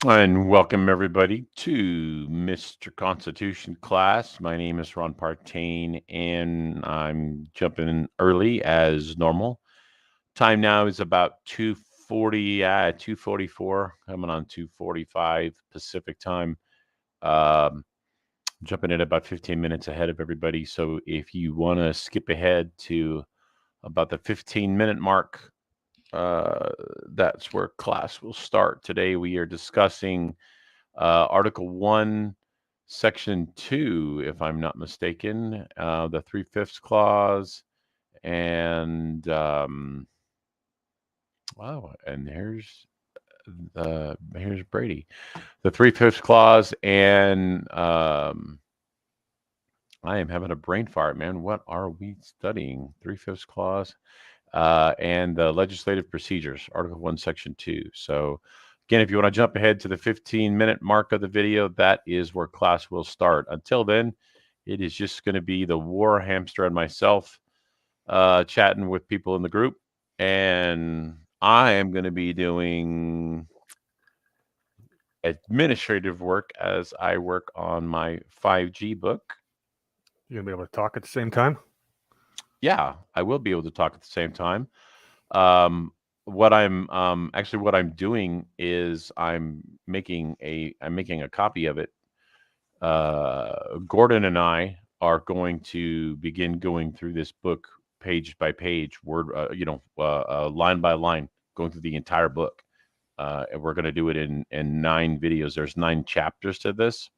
And welcome everybody to Mr. Constitution class. My name is Ron Partain, and I'm jumping in early as normal. Time now is about 2:40, 2:44, coming on 2:45 Pacific time. Um, Jumping in about 15 minutes ahead of everybody. So if you want to skip ahead to about the 15-minute mark, uh, that's where class will start. Today we are discussing Article 1, Section 2, if I'm not mistaken, the 3/5 clause. And wow, and here's Brady, the 3/5 clause. And I am having a brain fart, man. What are we studying? 3/5 clause and the legislative procedures, Article 1, Section 2. So, again, if you want to jump ahead to the 15-minute mark of the video, that is where class will start. Until then, it is just going to be the war hamster and myself chatting with people in the group. And I am going to be doing administrative work as I work on my 5G book. You're gonna be able to talk at the same time? Yeah, I will be able to talk at the same time. Um, what I'm doing is I'm making a copy of it. Gordon and I are going to begin going through this book page by page, line by line, going through the entire book. And we're going to do it in 9 videos. There's 9 chapters to this,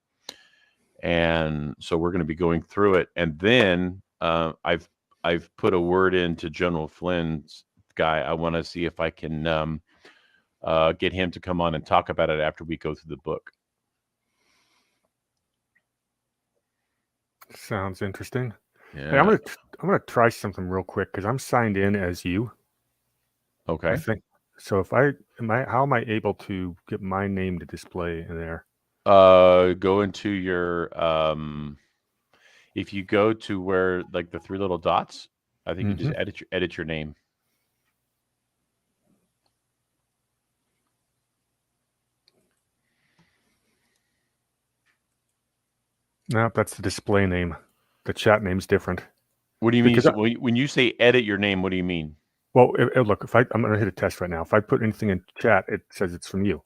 and so we're going to be going through it. And then I've put a word into General Flynn's guy. I want to see if I can get him to come on and talk about it after we go through the book. Sounds interesting. Yeah. Hey, I'm gonna try something real quick because I'm signed in as you. Okay. I think so. How am I able to get my name to display in there? Go into your if you go to where like the 3 little dots, I think you just edit your name. No, that's the display name. The chat name's different. What do you mean? When you say edit your name, what do you mean? Well, look, I'm going to hit a test right now. If I put anything in chat, it says it's from you.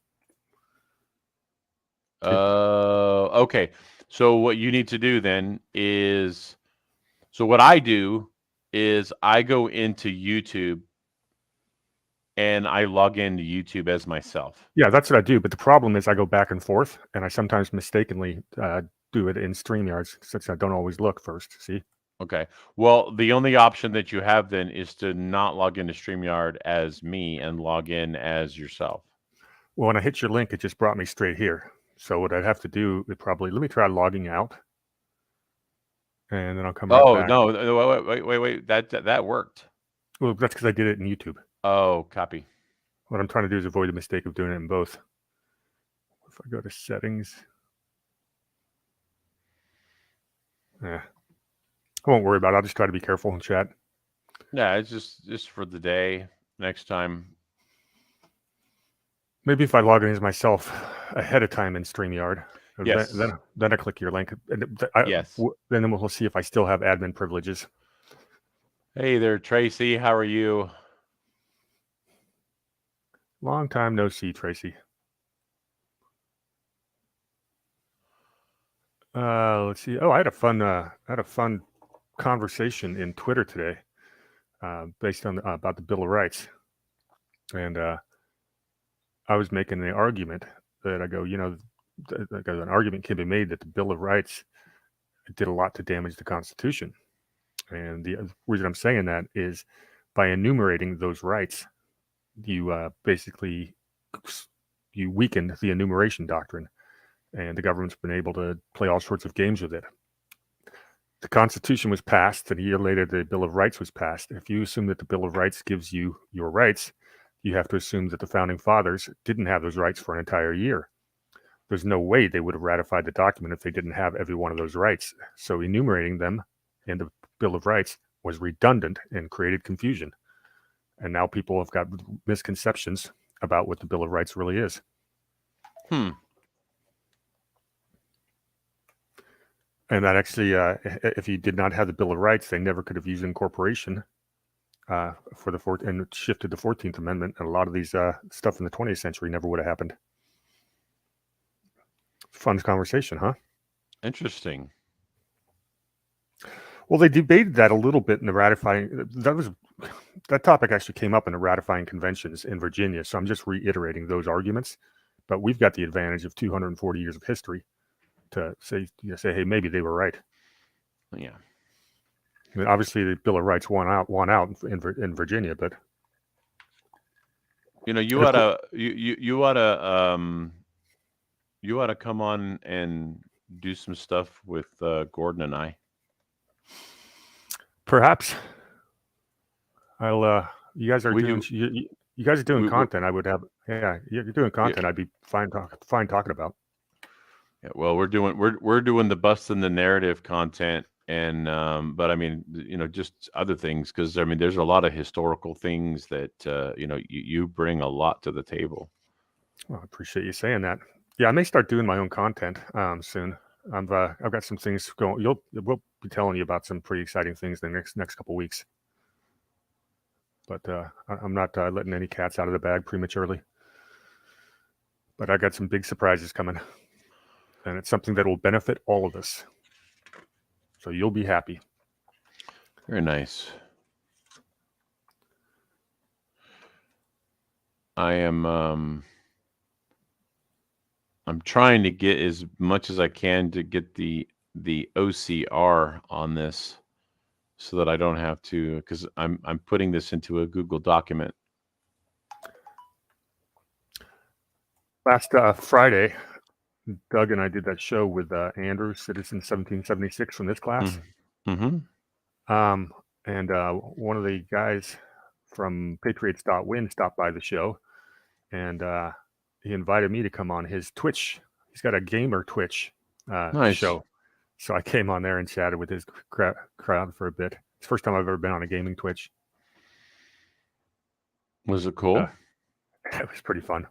Okay. So what you need to do then is, so what I do is I go into YouTube and I log into YouTube as myself. Yeah, that's what I do. But the problem is I go back and forth, and I sometimes mistakenly do it in StreamYard, since I don't always look first. See? Okay. Well, the only option that you have then is to not log into StreamYard as me and log in as yourself. Well, when I hit your link, it just brought me straight here. So what I'd have to do is probably, let me try logging out. And then I'll come right back. Oh, no. Wait. That worked. Well, that's because I did it in YouTube. Oh, copy. What I'm trying to do is avoid the mistake of doing it in both. If I go to settings. Yeah. I won't worry about it. I'll just try to be careful in chat. Yeah, it's just for the day. Next time. Maybe if I log in as myself ahead of time in StreamYard. Yes. Then I click your link. Yes. Then we'll see if I still have admin privileges. Hey there, Tracy. How are you? Long time no see, Tracy. Let's see. Oh, I had a fun conversation in Twitter today, based on about the Bill of Rights, and I was making the argument that I go, an argument can be made that the Bill of Rights did a lot to damage the Constitution, and the reason I'm saying that is by enumerating those rights, you basically you weakened the enumeration doctrine, and the government's been able to play all sorts of games with it. The Constitution was passed, and a year later, the Bill of Rights was passed. If you assume that the Bill of Rights gives you your rights, you have to assume that the Founding Fathers didn't have those rights for an entire year. There's no way they would have ratified the document if they didn't have every one of those rights. So enumerating them in the Bill of Rights was redundant and created confusion. And now people have got misconceptions about what the Bill of Rights really is. And that actually, if you did not have the Bill of Rights, they never could have used incorporation for the and shifted the 14th Amendment. And a lot of these stuff in the 20th century never would have happened. Fun conversation, huh? Interesting. Well, they debated that a little bit in the ratifying. That topic actually came up in the ratifying conventions in Virginia. So I'm just reiterating those arguments. But we've got the advantage of 240 years of history to say, hey, maybe they were right. Yeah. I mean, obviously, the Bill of Rights won out in Virginia, but you ought to come on and do some stuff with Gordon and I. Perhaps. I'll. You guys are doing. You guys are doing content. I would have. Yeah, you're doing content. Yeah. I'd be fine talking about. Yeah. Well, we're doing the busting the narrative content, and but I mean, just other things, because I mean, there's a lot of historical things that you bring a lot to the table. Well, I appreciate you saying that. Yeah, I may start doing my own content soon. I've got some things going. We'll be telling you about some pretty exciting things in the next couple of weeks. But I'm not letting any cats out of the bag prematurely. But I got some big surprises coming, and it's something that will benefit all of us. So you'll be happy. Very nice. I am. I'm trying to get as much as I can to get the OCR on this, so that I don't have to, because I'm putting this into a Google document. Last Friday, Doug and I did that show with Andrew, Citizen 1776 from this class. Mm-hmm. And one of the guys from Patriots.win stopped by the show, and he invited me to come on his Twitch. He's got a gamer Twitch show. So I came on there and chatted with his crowd for a bit. It's the first time I've ever been on a gaming Twitch. Was it cool? It was pretty fun.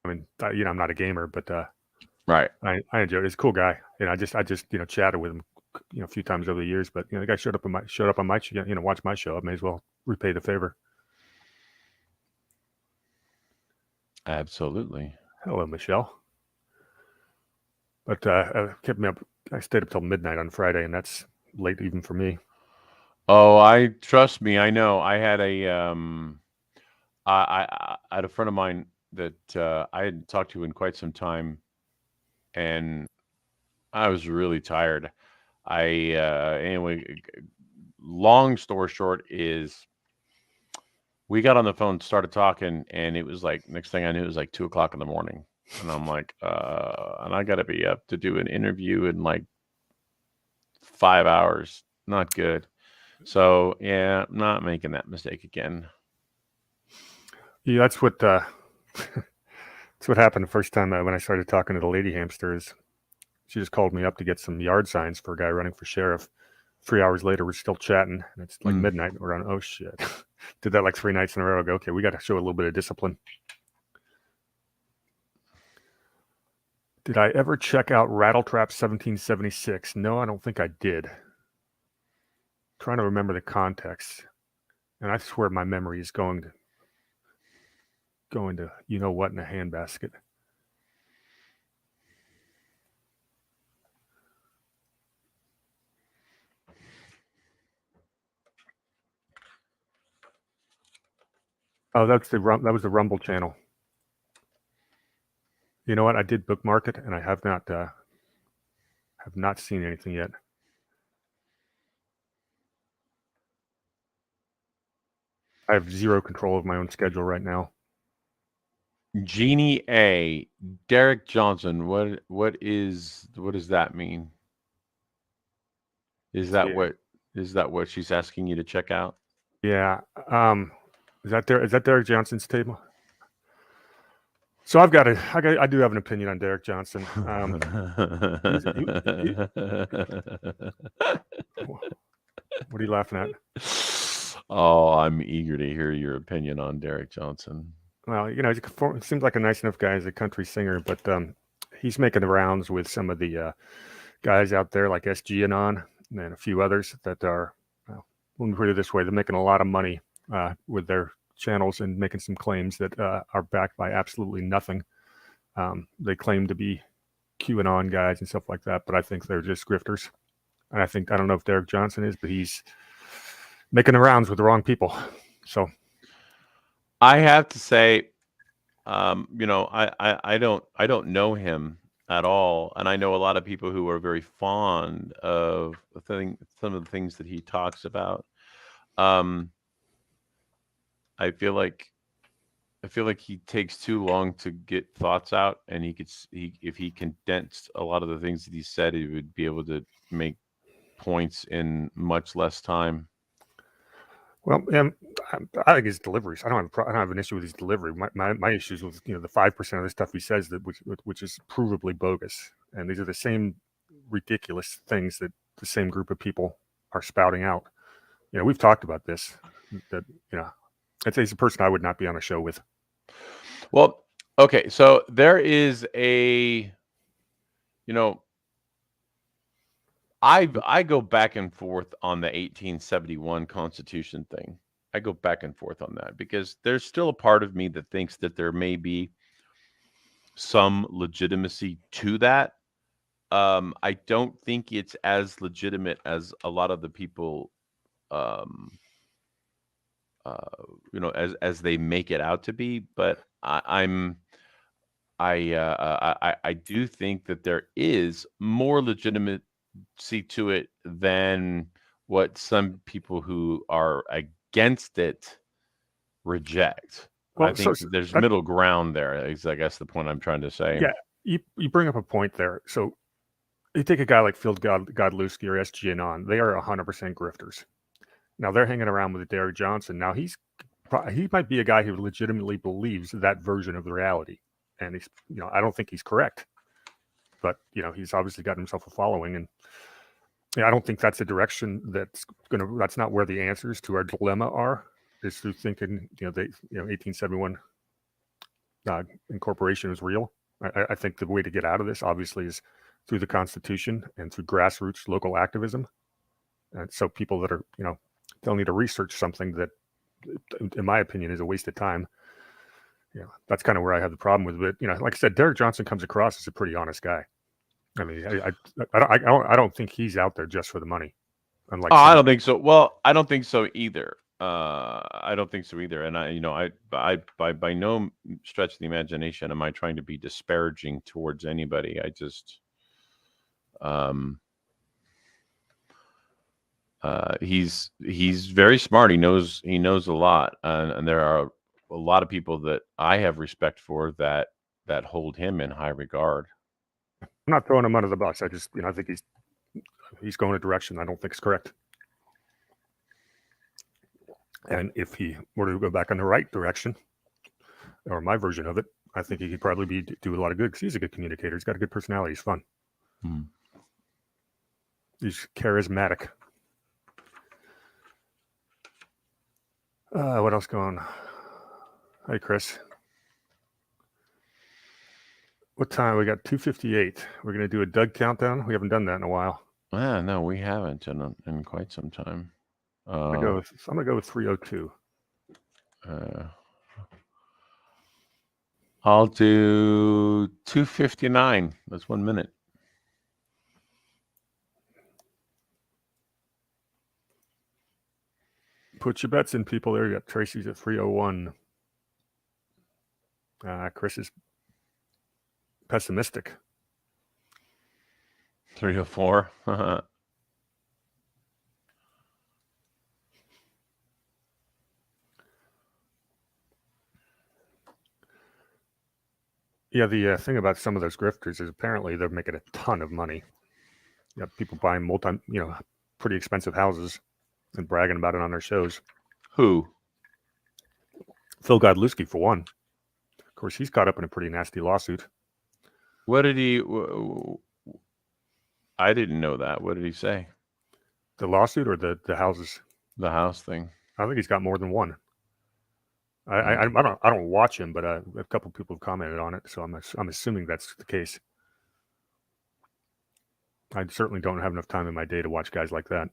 I mean, I'm not a gamer, but right. I enjoyed it. He's a cool guy, and I just chatted with him, a few times over the years. But the guy showed up on my watch my show. I may as well repay the favor. Absolutely. Hello, Michelle. But kept me up. I stayed up till midnight on Friday, and that's late even for me. Oh, trust me. I know. I had I had a friend of mine that I hadn't talked to in quite some time, and I was really tired. Anyway, long story short is, we got on the phone, started talking, and it was like, next thing I knew, it was like 2:00 in the morning. And I'm like, and I got to be up to do an interview in like 5 hours. Not good. So yeah, I'm not making that mistake again. Yeah, that's what happened the first time when I started talking to the lady hamsters. She just called me up to get some yard signs for a guy running for sheriff. 3 hours later, we're still chatting, and it's like midnight. We're on, oh shit. Did that like 3 nights in a row. I go, okay, we got to show a little bit of discipline. Did I ever check out Rattletrap 1776? No, I don't think I did. I'm trying to remember the context, and I swear my memory is going to you know what in a handbasket. Oh, that was the Rumble channel. You know what? I did bookmark it, and I have not seen anything yet. I have zero control of my own schedule right now. Jeannie A. Derek Johnson. What does that mean? Is that what she's asking you to check out? Yeah. Is that Derek Johnson's table? So I do have an opinion on Derek Johnson. What are you laughing at? Oh, I'm eager to hear your opinion on Derek Johnson. Well, he seems like a nice enough guy as a country singer, but he's making the rounds with some of the guys out there like SG Anon and a few others that are, let me put it this way, they're making a lot of money with their channels and making some claims that are backed by absolutely nothing. They claim to be QAnon guys and stuff like that, but I think they're just grifters. And I don't know if Derek Johnson is, but he's making the rounds with the wrong people. So I have to say, I don't know him at all, and I know a lot of people who are very fond of some of the things that he talks about. I feel like he takes too long to get thoughts out, and if he condensed a lot of the things that he said, he would be able to make points in much less time. Well, I think his deliveries. I don't have an issue with his delivery. My issue is with the 5% of the stuff he says which is provably bogus, and these are the same ridiculous things that the same group of people are spouting out. We've talked about this. That I'd say he's a person I would not be on a show with. Well, okay, so there is a, I go back and forth on the 1871 Constitution thing. I go back and forth on that because there's still a part of me that thinks that there may be some legitimacy to that. I don't think it's as legitimate as a lot of the people, as they make it out to be. But I do think that there is more legitimacy to it than what some people who are against it reject. Well, I think there's middle ground there. Is I guess the point I'm trying to say. Yeah, you bring up a point there. So you take a guy like Phil Godlewski or SG Anon. They are 100% grifters. Now they're hanging around with Derek Johnson. Now he might be a guy who legitimately believes that version of the reality, and he's I don't think he's correct, but he's obviously got himself a following, and I don't think that's a direction that's not where the answers to our dilemma are. Is through thinking 1871 incorporation is real. I think the way to get out of this obviously is through the Constitution and through grassroots local activism, and so people that are they'll need to research something that, in my opinion, is a waste of time. That's kind of where I have the problem with it. Like I said, Derek Johnson comes across as a pretty honest guy. I mean, I don't think he's out there just for the money. Unlike I don't think so. Well, I don't think so either. I don't think so either. And I by no stretch of the imagination am I trying to be disparaging towards anybody. I just, he's very smart. He knows a lot, and there are a lot of people that I have respect for that hold him in high regard. I'm not throwing him under the bus. I just, I think he's going a direction I don't think is correct. And if he were to go back in the right direction, or my version of it, I think he could probably do a lot of good because he's a good communicator. He's got a good personality. He's fun. He's charismatic. What else going on? Hi, Chris. What time? We got 2:58. We're going to do a Doug countdown. We haven't done that in a while. No, we haven't in quite some time. I'm going to go with 3:02. I'll do 2:59. That's 1 minute. Put your bets in, people. There you got Tracy's at 3:01. Chris is pessimistic. 3:04. Yeah, the thing about some of those grifters is apparently they're making a ton of money. You have people buying pretty expensive houses and bragging about it on their shows. Who? Phil Godlewski, for one. Of course, he's caught up in a pretty nasty lawsuit. What did he? I didn't know that. What did he say? The lawsuit or the houses? The house thing. I think he's got more than one. I don't watch him, but a couple people have commented on it, so I'm assuming that's the case. I certainly don't have enough time in my day to watch guys like that.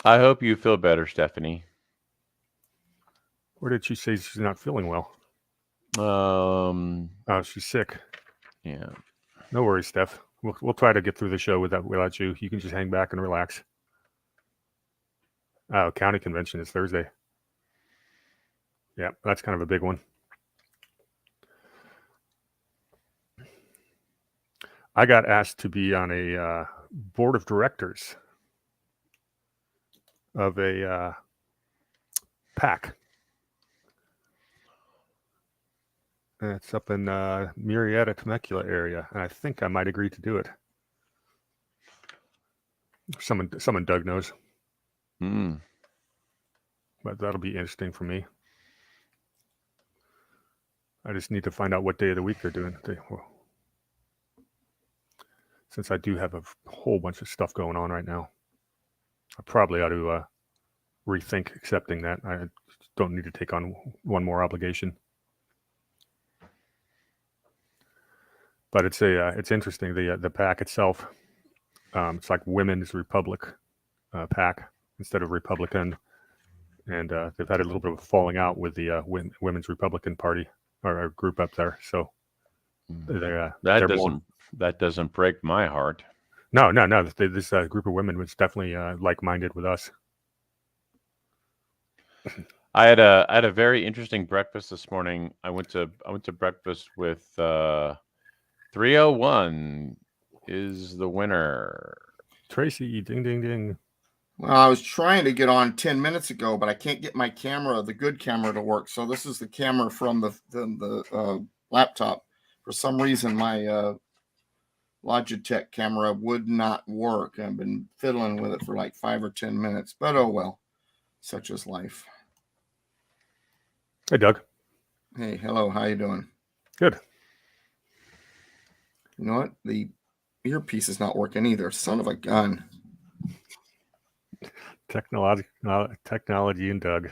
I hope you feel better, Stephanie. Where did she say she's not feeling well? Oh, she's sick. Yeah. No worries, Steph. We'll try to get through the show without you. You can just hang back and relax. County convention is Thursday. Yeah, that's kind of a big one. I got asked to be on a board of directors of a PAC. It's up in Murrieta, Temecula area, and I think I might agree to do it. Someone Doug knows. But that'll be interesting for me. I just need to find out what day of the week they're doing. Since I do have a whole bunch of stuff going on right now, I probably ought to rethink accepting that. I don't need to take on one more obligation. But it's interesting. The PAC itself, it's like Women's Republic PAC instead of Republican, and they've had a little bit of a falling out with the Women's Republican Party or group up there. So that doesn't break my heart. No. This group of women was definitely like-minded with us. I had a very interesting breakfast this morning. I went to breakfast with 301 is the winner. Tracy, ding ding ding. Well, I was trying to get on 10 minutes ago, but I can't get my camera, the good camera, to work. So this is the camera from the laptop. For some reason, my Logitech camera would not work. I've been fiddling with it for like 5 or 10 minutes, but oh well, such is life. Hey, Doug. Hey, hello. How you doing? Good. You know what? The earpiece is not working either. Son of a gun. Technology and Doug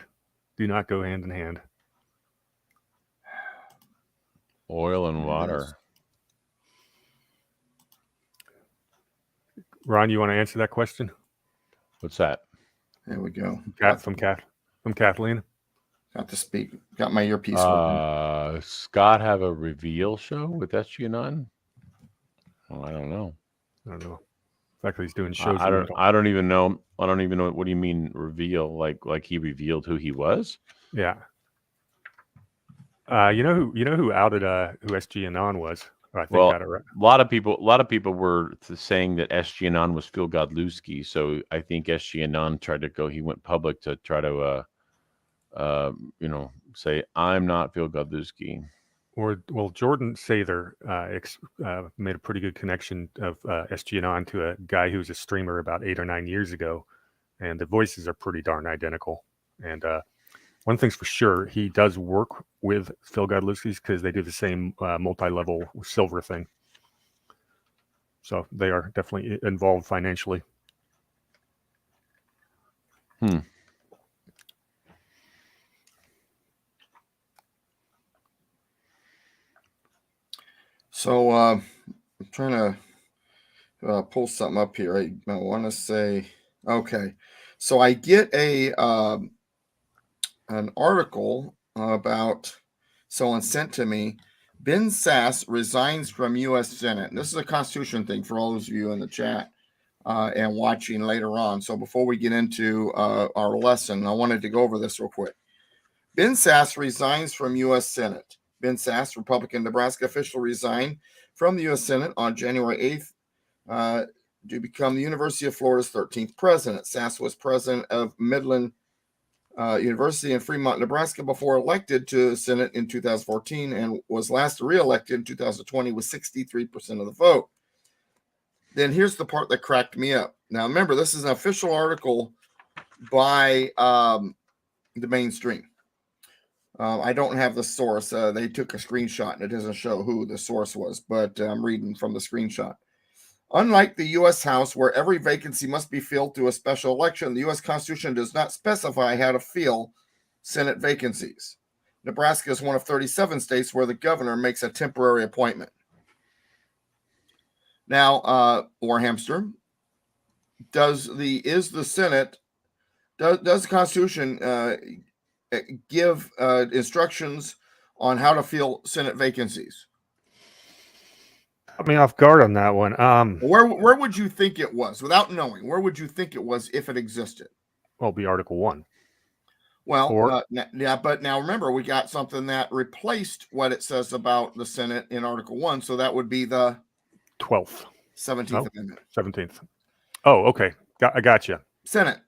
do not go hand in hand. Oil and water. Ron, you want to answer that question? What's that? There we go. From Kathleen. Got to speak. Got my earpiece working. Scott have a reveal show with SG&On? Well, I don't know. In fact, he's doing shows. I don't even know. I don't even know. What do you mean reveal? Like he revealed who he was? Yeah. You know who outed who SG&On was? I think well, got it right. A lot of people were saying that SG&On was Phil Godlewski. So I think SG&On tried to go. He went public to try to say I'm not Phil Godlewski. Jordan Sather made a pretty good connection of SG&On to a guy who was a streamer about 8 or 9 years ago, and the voices are pretty darn identical. And one thing's for sure, he does work with Phil Godlewski's because they do the same multi-level silver thing. So they are definitely involved financially. So I'm trying to pull something up here. I want to say, okay. So I get an article about someone sent to me. Ben Sasse resigns from U.S. Senate. And this is a Constitution thing for all those of you in the chat and watching later on. So before we get into our lesson, I wanted to go over this real quick. Ben Sasse resigns from U.S. Senate. Ben Sasse, Republican Nebraska official, resigned from the U.S. Senate on January 8th to become the University of Florida's 13th president. Sasse was president of Midland University in Fremont, Nebraska, before elected to the Senate in 2014 and was last reelected in 2020 with 63% of the vote. Then here's the part that cracked me up. Now, remember, this is an official article by the mainstream. I don't have the source. They took a screenshot, and it doesn't show who the source was, but I'm reading from the screenshot. Unlike the U.S. House, where every vacancy must be filled through a special election, the U.S. Constitution does not specify how to fill Senate vacancies. Nebraska is one of 37 states where the governor makes a temporary appointment. Now, Warhamster, does the Constitution give instructions on how to fill Senate vacancies? Put me off guard on that one. Where would you think it was, without knowing? Where would you think it was if it existed? Well, be Article 1. Well, yeah, but now remember, we got something that replaced what it says about the Senate in Article 1, so that would be the 12th. 17th Amendment. 17th. Oh, okay. I got you. Senate.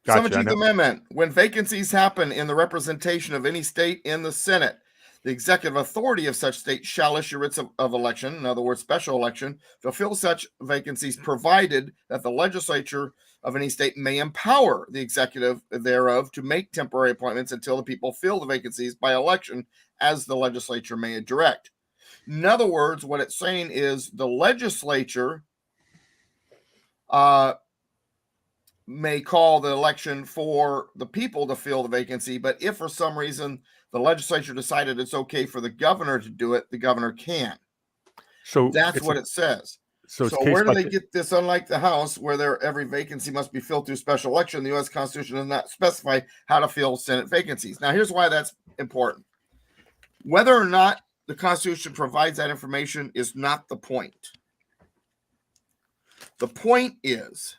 Gotcha, 17th Amendment. When vacancies happen in the representation of any state in the Senate, the executive authority of such state shall issue writs of election, in other words, special election, to fill such vacancies, provided that the legislature of any state may empower the executive thereof to make temporary appointments until the people fill the vacancies by election, as the legislature may direct. In other words, what it's saying is the legislature may call the election for the people to fill the vacancy, but if for some reason the legislature decided it's okay for the governor to do it, the governor can. So that's what it says. So where do they get this? Unlike the House, where every vacancy must be filled through special election, the U.S. Constitution does not specify how to fill Senate vacancies. Now, here's why that's important. Whether or not the Constitution provides that information is not the point. The point is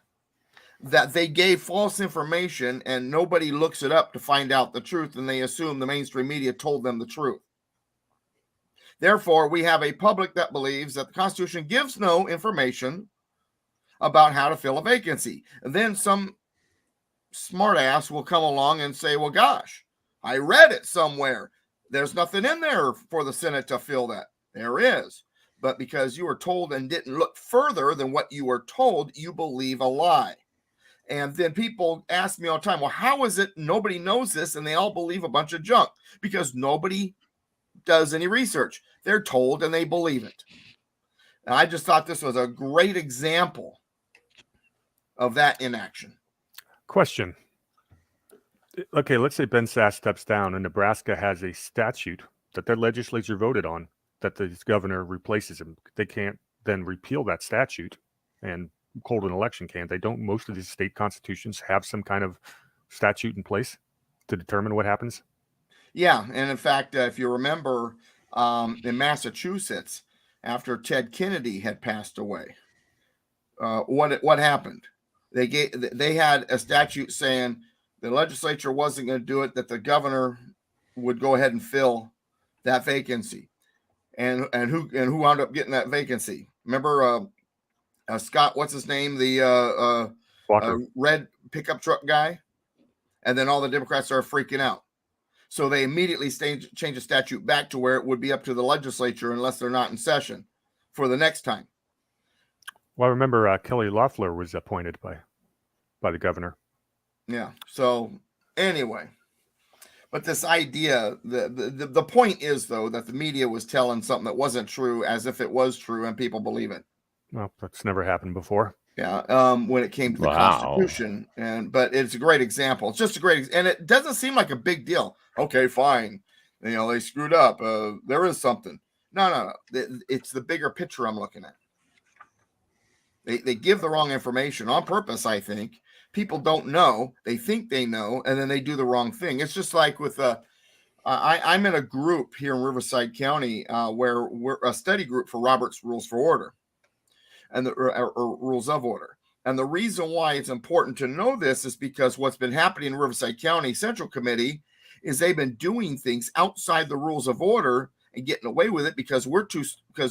that they gave false information and nobody looks it up to find out the truth, and they assume the mainstream media told them the truth. Therefore, we have a public that believes that the Constitution gives no information about how to fill a vacancy. And then some smartass will come along and say, well, gosh, I read it somewhere. There's nothing in there for the Senate to fill that. There is. But because you were told and didn't look further than what you were told, you believe a lie. And then people ask me all the time, well, how is it nobody knows this and they all believe a bunch of junk? Because nobody does any research. They're told and they believe it. And I just thought this was a great example of that in action. Question. Okay, let's say Ben Sasse steps down and Nebraska has a statute that their legislature voted on that the governor replaces him. They can't then repeal that statute and hold an election, can they? Don't most of these state constitutions have some kind of statute in place to determine what happens? Yeah, and in fact, if you remember, in Massachusetts, after Ted Kennedy had passed away, what happened? They had a statute saying the legislature wasn't going to do it; that the governor would go ahead and fill that vacancy. And who wound up getting that vacancy? Remember, Scott, what's his name? The red pickup truck guy. And then all the Democrats are freaking out. So they immediately change the statute back to where it would be up to the legislature unless they're not in session for the next time. Well, I remember Kelly Loeffler was appointed by the governor. Yeah. So anyway, but this idea, the point is, though, that the media was telling something that wasn't true as if it was true and people believe it. Well, that's never happened before. Yeah, when it came to the Constitution, but it's a great example. It's just a great, and it doesn't seem like a big deal. Okay, fine, they screwed up. There is something. No. It's the bigger picture I'm looking at. They give the wrong information on purpose. I think people don't know. They think they know, and then they do the wrong thing. It's just like with I'm in a group here in Riverside County where we're a study group for Robert's Rules for Order. And the rules of order. And the reason why it's important to know this is because what's been happening in Riverside County Central Committee is they've been doing things outside the rules of order and getting away with it because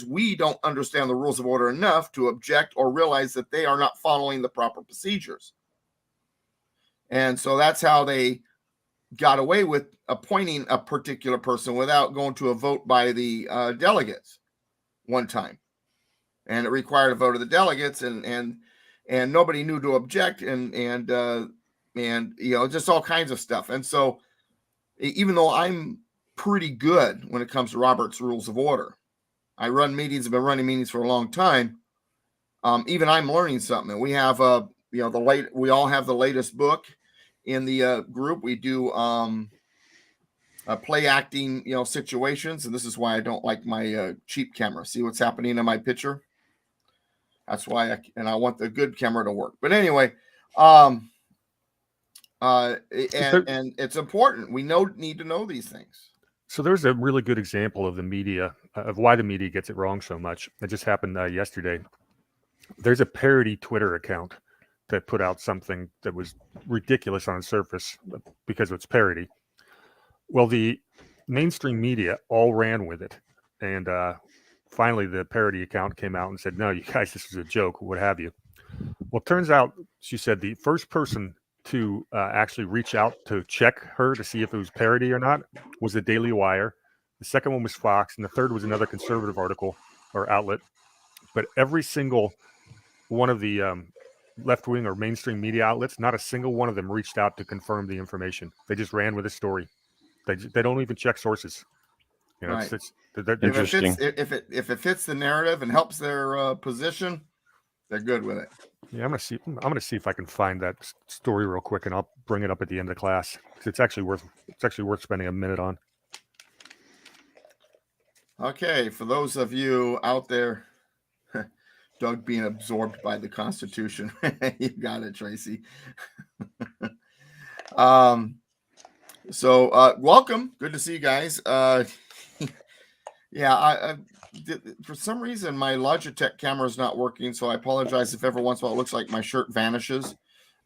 we don't understand the rules of order enough to object or realize that they are not following the proper procedures. And so that's how they got away with appointing a particular person without going to a vote by the delegates one time. And it required a vote of the delegates, and nobody knew to object, and just all kinds of stuff. And so, even though I'm pretty good when it comes to Robert's Rules of Order, I run meetings. I've been running meetings for a long time. Even I'm learning something. We have we all have the latest book in the group. We do play acting, situations. And this is why I don't like my cheap camera. See what's happening in my picture? That's why I want the good camera to work. But anyway, and it's important. We need to know these things. So there's a really good example of the media, of why the media gets it wrong so much. It just happened yesterday. There's a parody Twitter account that put out something that was ridiculous on the surface because of its parody. Well, the mainstream media all ran with it. And finally, the parody account came out and said, no, you guys, this is a joke, what have you. Well, it turns out, she said, the first person to actually reach out to check her to see if it was parody or not was the Daily Wire. The second one was Fox, and the third was another conservative article or outlet. But every single one of the left-wing or mainstream media outlets, not a single one of them reached out to confirm the information. They just ran with the story. They don't even check sources. Right. Interesting. If it fits the narrative and helps their position, they're good with it. Yeah, I'm gonna see if I can find that story real quick, and I'll bring it up at the end of the class. It's actually worth spending a minute on. Okay, for those of you out there, Doug being absorbed by the Constitution, you got it, Tracy. So welcome, good to see you guys. Yeah, for some reason my Logitech camera is not working, so I apologize if every once in a while it looks like my shirt vanishes.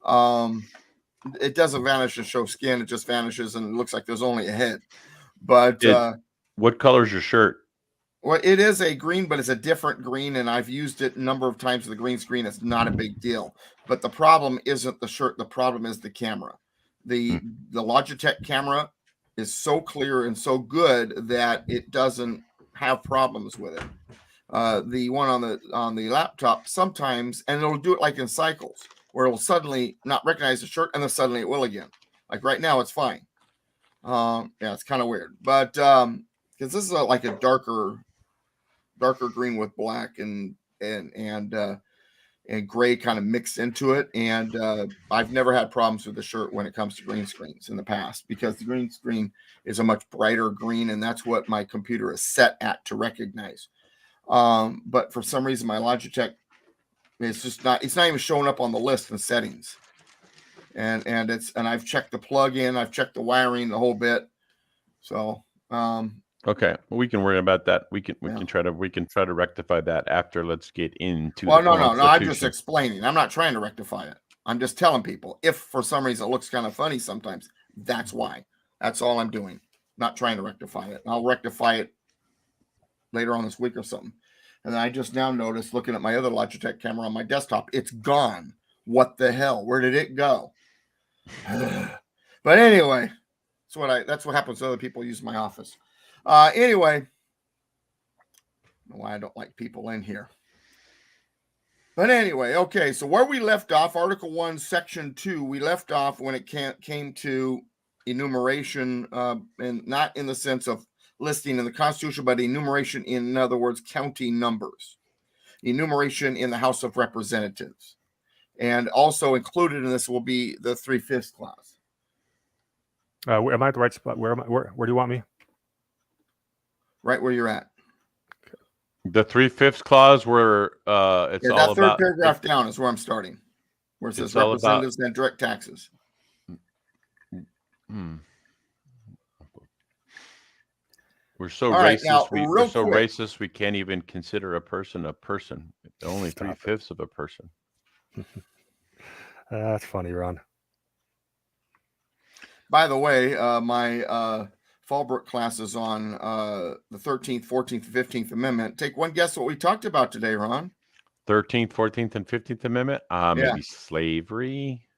It doesn't vanish to show skin; it just vanishes, and it looks like there's only a head. But what color is your shirt? Well, it is a green, but it's a different green, and I've used it a number of times with the green screen. It's not a big deal. But the problem isn't the shirt; the problem is the camera. The Logitech camera is so clear and so good that it doesn't have problems with it. The one on the laptop sometimes, and it'll do it like in cycles, where it'll suddenly not recognize the shirt, and then suddenly it will again. Like right now, it's fine. Yeah, it's kind of weird, but because this is like a darker green with black and gray kind of mixed into it, and I've never had problems with the shirt when it comes to green screens in the past, because the green screen is a much brighter green, and that's what my computer is set at to recognize. But for some reason my Logitech, it's not even showing up on the list in settings, and I've checked the plug-in, I've checked the wiring, the whole bit. So okay, well, we can worry about that. We can try to rectify that after. Let's get into. Well, no. I'm just explaining. I'm not trying to rectify it. I'm just telling people if for some reason it looks kind of funny sometimes, that's why. That's all I'm doing. Not trying to rectify it. I'll rectify it later on this week or something. And then I just now noticed, looking at my other Logitech camera on my desktop, it's gone. What the hell? Where did it go? But anyway, that's what happens to other people use my office. Anyway, I don't know why I don't like people in here. But anyway, okay, so where we left off, Article 1, Section 2, we left off when it came to enumeration, and not in the sense of listing in the Constitution, but enumeration in other words, county numbers. Enumeration in the House of Representatives. And also included in this will be the 3/5 clause. Am I at the right spot? Where do you want me? Right where you're at. The 3/5 clause, where it's all that third about paragraph down is where I'm starting, where it says representatives and direct taxes. We're so right, racist. now, We're so quick. racist. We can't even consider a person. Only 3/5 of a person. That's funny, Ron. By the way, my Fallbrook class is on the 13th, 14th, and 15th Amendment. Take one guess what we talked about today, Ron. 13th, 14th, and 15th Amendment. Maybe slavery.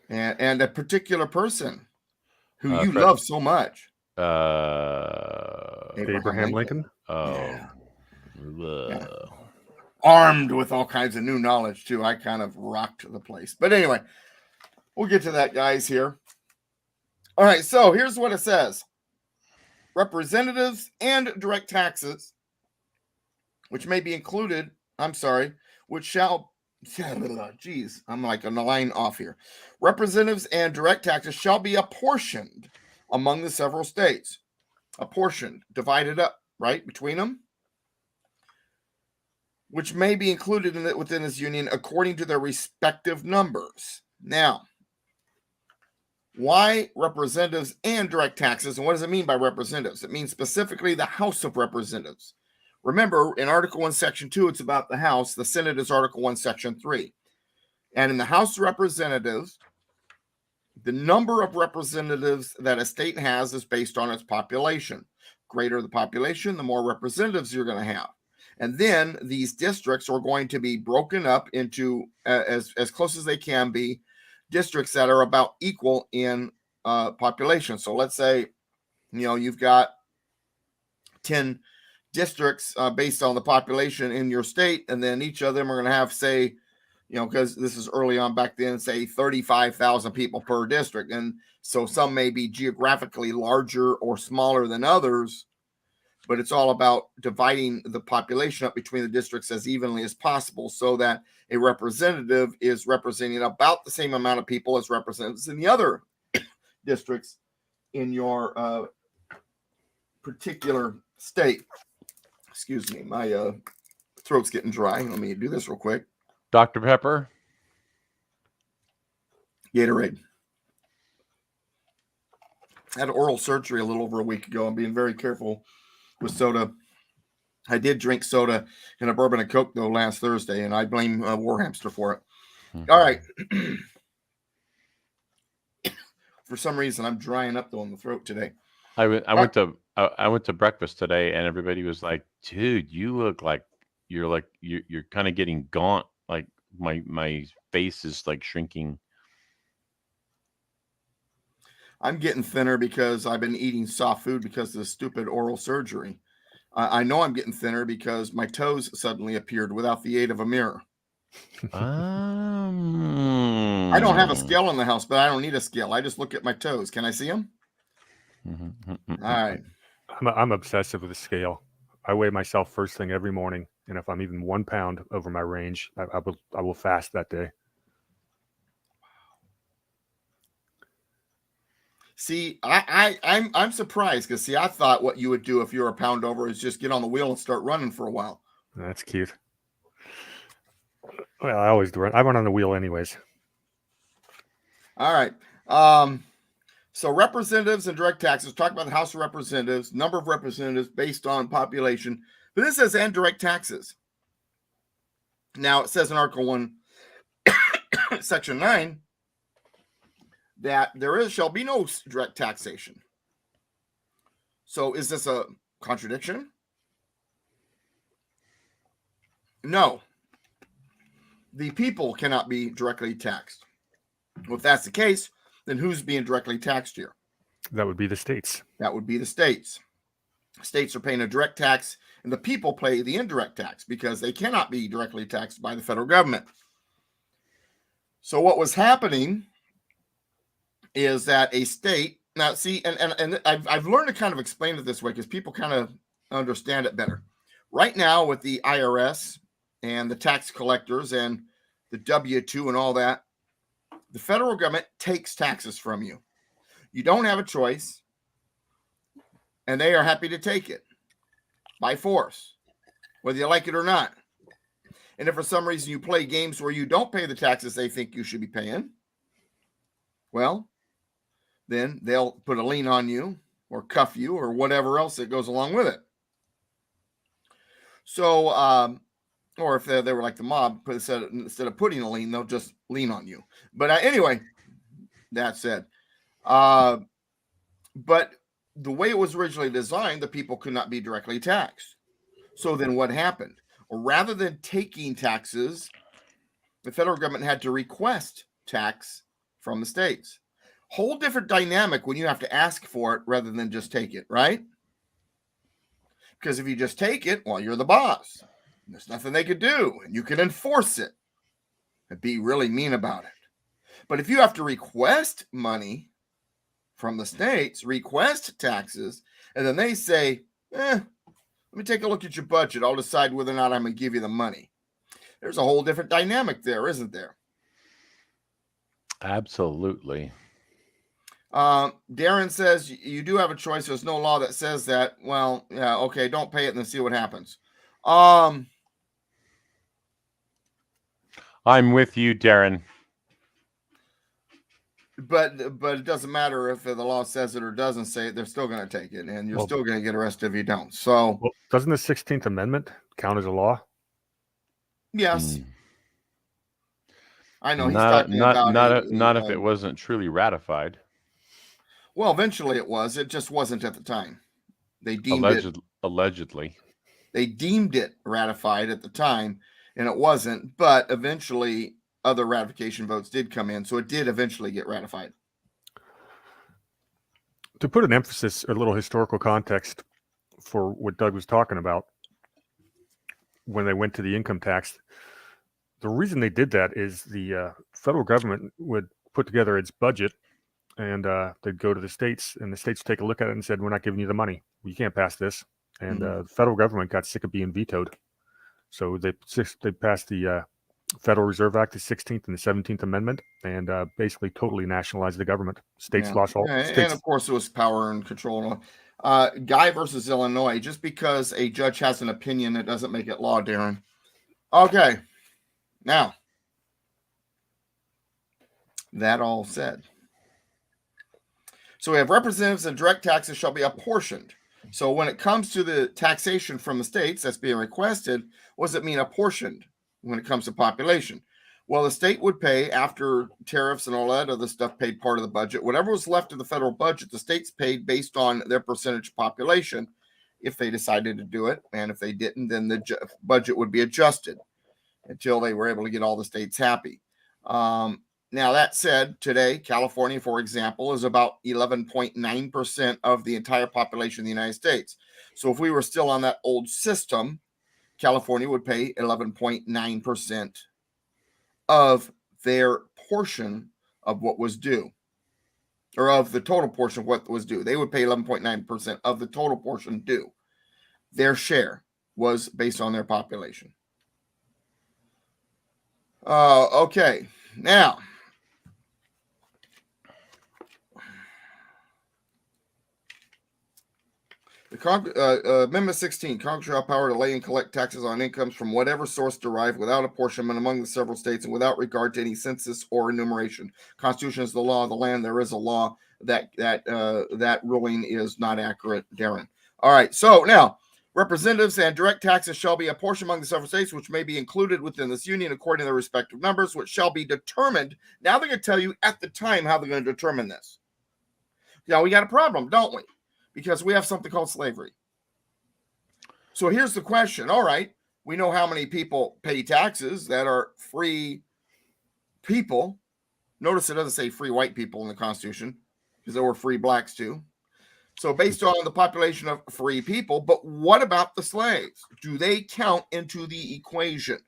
And a particular person who you love so much. Abraham Lincoln. Yeah. Armed with all kinds of new knowledge too. I kind of rocked the place. But anyway, we'll get to that, guys, here. All right, so here's what it says. Representatives and direct taxes, which may be included, which shall, geez, I'm like on the line off here. Representatives and direct taxes shall be apportioned among the several states, apportioned, divided up, right, between them, which may be included within this union according to their respective numbers. Now, why representatives and direct taxes? And what does it mean by representatives? It means specifically the House of Representatives. Remember, in Article 1, Section 2, it's about the House. The Senate is Article 1, Section 3. And in the House of Representatives, the number of representatives that a state has is based on its population. Greater the population, the more representatives you're going to have. And then these districts are going to be broken up into, as close as they can be, districts that are about equal in population. So let's say, you've got 10 districts based on the population in your state, and then each of them are going to have, say, because this is early on back then, say 35,000 people per district. And so some may be geographically larger or smaller than others, but it's all about dividing the population up between the districts as evenly as possible so that a representative is representing about the same amount of people as representatives in the other districts in your particular state. Excuse me, my throat's getting dry. Let me do this real quick. Dr. Pepper? Gatorade. I had oral surgery a little over a week ago. I'm being very careful with soda. I did drink soda and a bourbon and Coke, though, last Thursday, and I blame War Hamster for it. Mm-hmm. All right. For some reason, I'm drying up, though, in the throat today. I went to breakfast today, and everybody was like, dude, you look like you're kind of getting gaunt. Like my face is like shrinking. I'm getting thinner because I've been eating soft food because of the stupid oral surgery. I know I'm getting thinner because my toes suddenly appeared without the aid of a mirror. I don't have a scale in the house, but I don't need a scale. I just look at my toes. Can I see them? All right. I'm obsessive with the scale. I weigh myself first thing every morning, and if I'm even 1 pound over my range, I will fast that day. See, I'm surprised because I thought what you would do if you're a pound over is just get on the wheel and start running for a while. That's cute. Well, I always do it. I run on the wheel anyways. All right. So representatives and direct taxes, talk about the House of Representatives, number of representatives based on population. But this says and direct taxes. Now it says in Article 1, Section 9, that shall be no direct taxation. So is this a contradiction? No. The people cannot be directly taxed. Well, if that's the case, then who's being directly taxed here? That would be the states. That would be the states. States are paying a direct tax, and the people pay the indirect tax because they cannot be directly taxed by the federal government. So what was happening is that a state, now see, and I've learned to kind of explain it this way because people kind of understand it better. Right now with the IRS and the tax collectors and the W-2 and all that, the federal government takes taxes from you. You don't have a choice, and they are happy to take it by force, whether you like it or not. And if for some reason you play games where you don't pay the taxes they think you should be paying, well, then they'll put a lien on you or cuff you or whatever else that goes along with it. So, or if they were like the mob, instead of putting a lien, they'll just lean on you. But anyway, that said, but the way it was originally designed, the people could not be directly taxed. So then what happened? Well, rather than taking taxes, the federal government had to request tax from the states. Whole different dynamic when you have to ask for it rather than just take it, right? Because if you just take it, well, you're the boss. There's nothing they could do, and you can enforce it and be really mean about it. But if you have to request money from the states, request taxes, and then they say, let me take a look at your budget. I'll decide whether or not I'm going to give you the money. There's a whole different dynamic there, isn't there? Absolutely. Darren says you do have a choice. There's no law that says that. Well, yeah, okay, don't pay it and then see what happens. I'm with you, Darren. But it doesn't matter if the law says it or doesn't say it. They're still going to take it, and you're still going to get arrested if you don't. So, doesn't the 16th Amendment count as a law? Yes. I know he's not talking about not if it wasn't truly ratified. Well, eventually it was. It just wasn't at the time. They deemed allegedly. They deemed it ratified at the time, and it wasn't. But eventually, other ratification votes did come in, so it did eventually get ratified. To put an emphasis, a little historical context for what Doug was talking about, when they went to the income tax, the reason they did that is the federal government would put together its budget, and they'd go to the states, and the states would take a look at it and said, "We're not giving you the money. You can't pass this." And the federal government got sick of being vetoed, so they passed the Federal Reserve Act, the 16th and the 17th Amendment, and basically totally nationalized the government. States lost all. And of course, it was power and control. Guy versus Illinois. Just because a judge has an opinion, it doesn't make it law, Darren. Okay. Now, that all said. So we have representatives and direct taxes shall be apportioned. So when it comes to the taxation from the states that's being requested, what does it mean apportioned when it comes to population? Well, the state would pay after tariffs and all that other stuff, paid part of the budget. Whatever was left of the federal budget, the states paid based on their percentage of population if they decided to do it. And if they didn't, then the budget would be adjusted until they were able to get all the states happy. Now, that said, today, California, for example, is about 11.9% of the entire population of the United States. So if we were still on that old system, California would pay 11.9% of their portion of what was due, or of the total portion of what was due. They would pay 11.9% of the total portion due. Their share was based on their population. Okay, now, Amendment 16, Congress shall have power to lay and collect taxes on incomes from whatever source derived without apportionment among the several states and without regard to any census or enumeration. Constitution is the law of the land. There is a law that ruling is not accurate, Darren. All right, so now, representatives and direct taxes shall be apportioned among the several states, which may be included within this union according to their respective numbers, which shall be determined. Now they're going to tell you at the time how they're going to determine this. Now, we got a problem, don't we? Because we have something called slavery. So here's the question. All right, we know how many people pay taxes that are free people. Notice it doesn't say free white people in the Constitution, because there were free blacks too. So based on the population of free people, but what about the slaves? Do they count into the equation?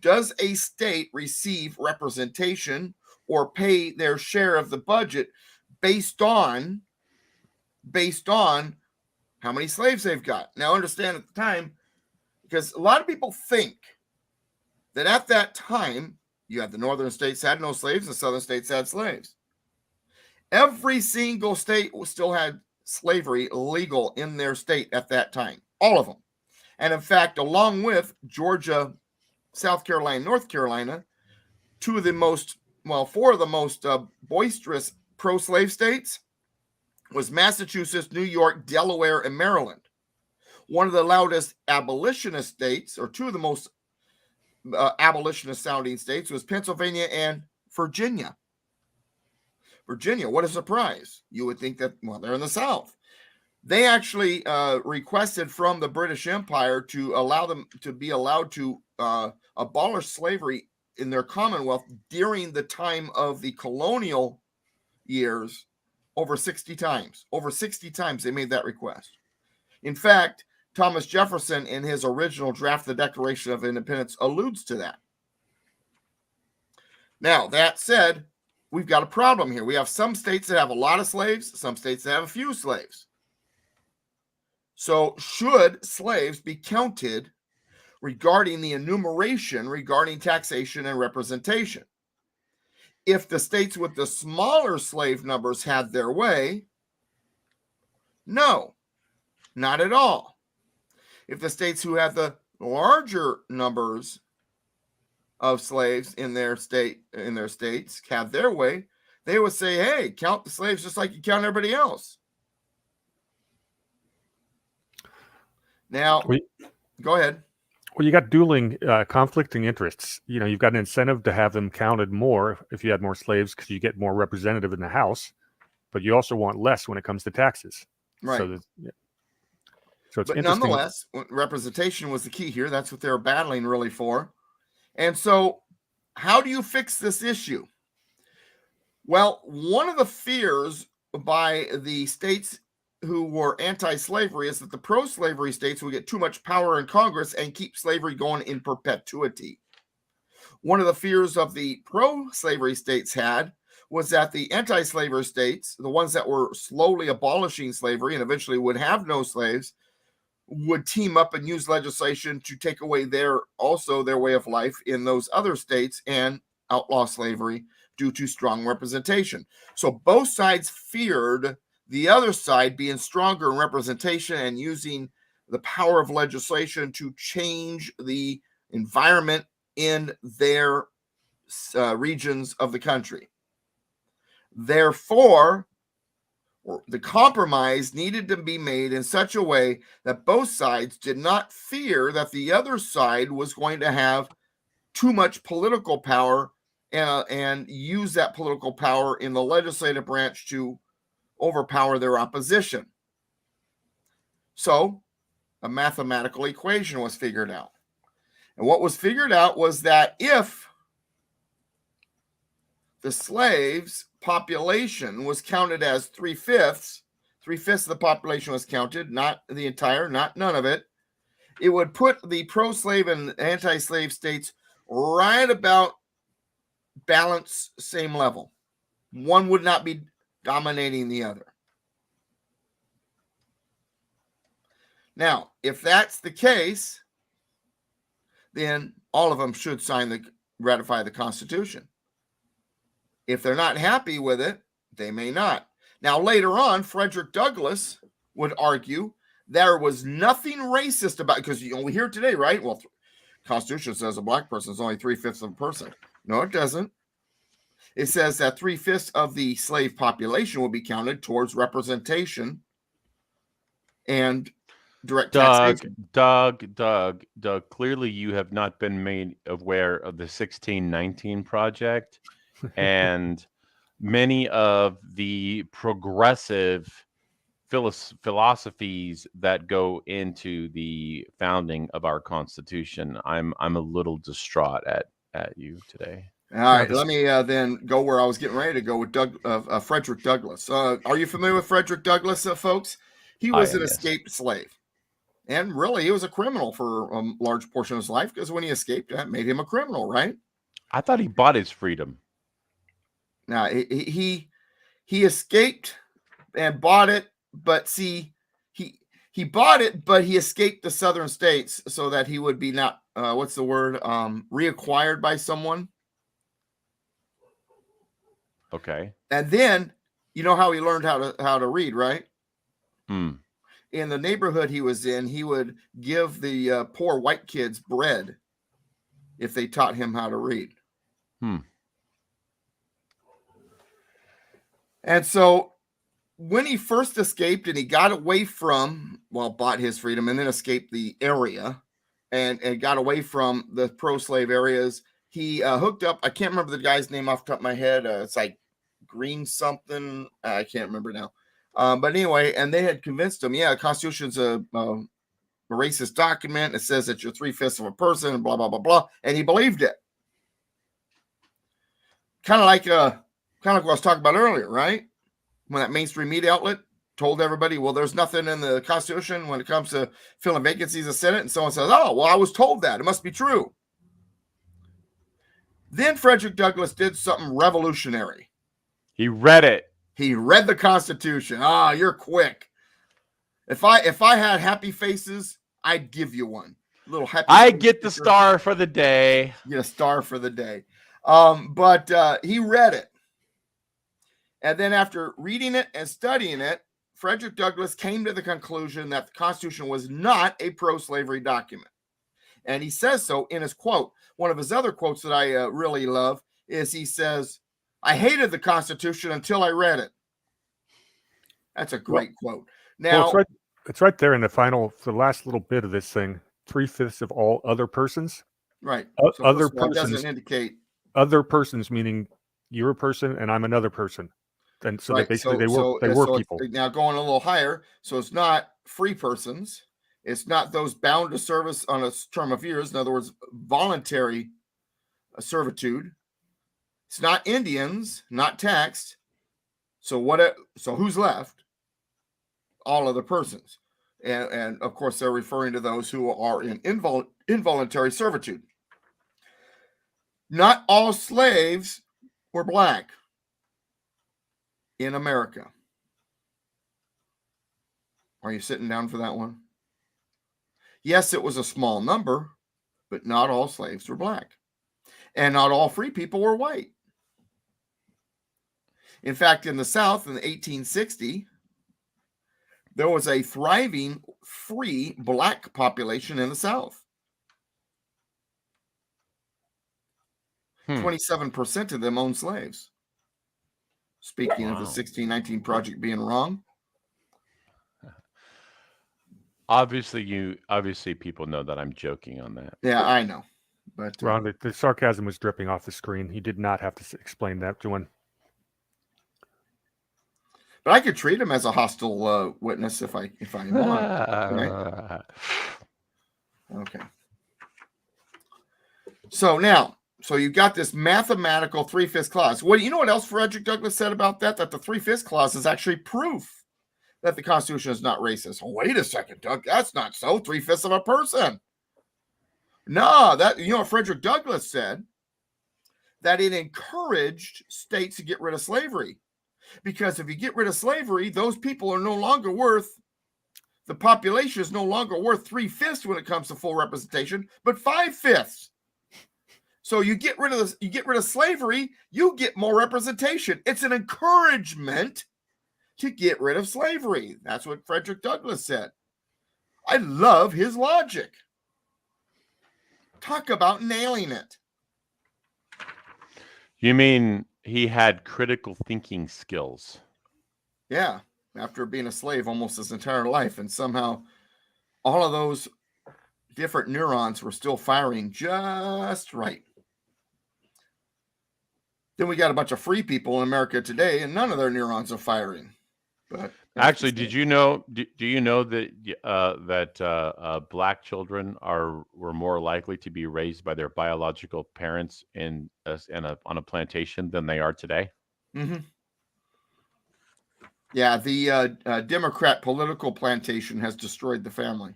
Does a state receive representation or pay their share of the budget based on how many slaves they've got? Now, understand at the time, because a lot of people think that at that time, you had the northern states had no slaves, the southern states had slaves. Every single state still had slavery legal in their state at that time, all of them. And in fact, along with Georgia, South Carolina, North Carolina, four of the most boisterous pro-slave states was Massachusetts, New York, Delaware, and Maryland. One of the loudest abolitionist states, or two of the most abolitionist sounding states, was Pennsylvania and Virginia. Virginia, what a surprise. You would think that, well, they're in the South. They actually requested from the British Empire to allow them to be allowed to abolish slavery in their Commonwealth during the time of the colonial years over 60 times. Over 60 times they made that request. In fact, Thomas Jefferson, in his original draft of the Declaration of Independence, alludes to that. Now, that said, we've got a problem here. We have some states that have a lot of slaves, some states that have a few slaves. So should slaves be counted regarding the enumeration regarding taxation and representation? if the states with the smaller slave numbers had their way, no, not at all. If the states who have the larger numbers of slaves in their states have their way, they would say, hey, count the slaves just like you count everybody else. Now, go ahead. Well, you got dueling, conflicting interests. You know, you've got an incentive to have them counted more if you had more slaves because you get more representative in the House, but you also want less when it comes to taxes. Right. So, so it's but interesting. Nonetheless, representation was the key here. That's what they were battling really for. And so, how do you fix this issue? Well, one of the fears by the states who were anti-slavery is that the pro-slavery states would get too much power in Congress and keep slavery going in perpetuity. One of the fears of the pro-slavery states had was that the anti-slavery states, the ones that were slowly abolishing slavery and eventually would have no slaves, would team up and use legislation to take away their way of life in those other states and outlaw slavery due to strong representation. So both sides feared the other side being stronger in representation and using the power of legislation to change the environment in their regions of the country. Therefore, the compromise needed to be made in such a way that both sides did not fear that the other side was going to have too much political power and use that political power in the legislative branch to overpower their opposition. So a mathematical equation was figured out. And what was figured out was that if the slaves' population was counted as 3/5 of the population was counted, not the entire, not none of it, it would put the pro-slave and anti-slave states right about balance, same level. One would not be dominating the other. Now, if that's the case, then all of them should ratify the Constitution. If they're not happy with it, they may not. Now, later on, Frederick Douglass would argue there was nothing racist about it, because we hear today, right? Well, Constitution says a black person is only 3/5 of a person. No, it doesn't. It says that 3/5 of the slave population will be counted towards representation and direct taxation. Doug, clearly you have not been made aware of the 1619 Project and many of the progressive philosophies that go into the founding of our Constitution. I'm a little distraught at you today. All right, let me then go where I was getting ready to go with Frederick Douglass. Are you familiar with Frederick Douglass, folks? He was an escaped slave. And really, he was a criminal for a large portion of his life, because when he escaped, that made him a criminal, right? I thought he bought his freedom. Now, he escaped and bought it, but see, he bought it, but he escaped the southern states so that he would be not, reacquired by someone. Okay. And then, you know how he learned how to read, right? Hmm. In the neighborhood he was in, he would give the poor white kids bread if they taught him how to read. And so when he first escaped and he got away from, bought his freedom and then escaped the area and got away from the pro-slave areas, he hooked up, I can't remember the guy's name off the top of my head. It's like Green something. I can't remember now. But anyway, and they had convinced him, the Constitution's a racist document. It says that you're 3/5 of a person and blah, blah, blah, blah. And he believed it. Kind of like what I was talking about earlier, right? When that mainstream media outlet told everybody, well, there's nothing in the Constitution when it comes to filling vacancies in the Senate. And someone says, oh, well, I was told that. It must be true. Then Frederick Douglass did something revolutionary. He read it. He read the Constitution. You're quick. If I had happy faces, I'd give you one. A little happy. I get the star for the day. Get a star for the day. But he read it. And then after reading it and studying it, Frederick Douglass came to the conclusion that the Constitution was not a pro-slavery document. And he says so in his quote. One of his other quotes that I really love is he says, "I hated the Constitution until I read it." That's a great quote. Now, it's right there in the last little bit of this thing. 3/5 of all other persons. Right. So other persons doesn't indicate other persons, meaning you're a person and I'm another person. And so right. They were people. Now going a little higher. So it's not free persons. It's not those bound to service on a term of years. In other words, voluntary servitude. It's not Indians, not taxed. So who's left? All other persons. And of course, they're referring to those who are in involuntary servitude. Not all slaves were black in America. Are you sitting down for that one? Yes, it was a small number, but not all slaves were black. And not all free people were white. In fact, in the South in 1860, there was a thriving free black population in the South. 27% of them owned slaves. Speaking of the 1619 Project being wrong. Obviously people know that I'm joking on that. Yeah, I know. But Ron, the sarcasm was dripping off the screen. He did not have to explain that to him. But I could treat him as a hostile witness if I want. Right? Okay. So you got this mathematical 3/5 clause. Well, you know what else Frederick Douglass said about that? That the 3/5 clause is actually proof that the Constitution is not racist. Oh, wait a second, Doug. That's not so. 3/5 of a person. No, what Frederick Douglass said? That it encouraged states to get rid of slavery. Because if you get rid of slavery, those people are no longer worth, the population is no longer worth 3/5 when it comes to full representation, but 5/5. So you get rid of slavery, you get more representation. It's an encouragement to get rid of slavery. That's what Frederick Douglass said. I love his logic. Talk about nailing it. You mean he had critical thinking skills? Yeah, after being a slave almost his entire life, and somehow all of those different neurons were still firing just right. Then we got a bunch of free people in America today, and none of their neurons are firing. But actually, did you know? Do you know that black children were more likely to be raised by their biological parents on a plantation than they are today? Mm-hmm. Yeah, the Democrat political plantation has destroyed the family,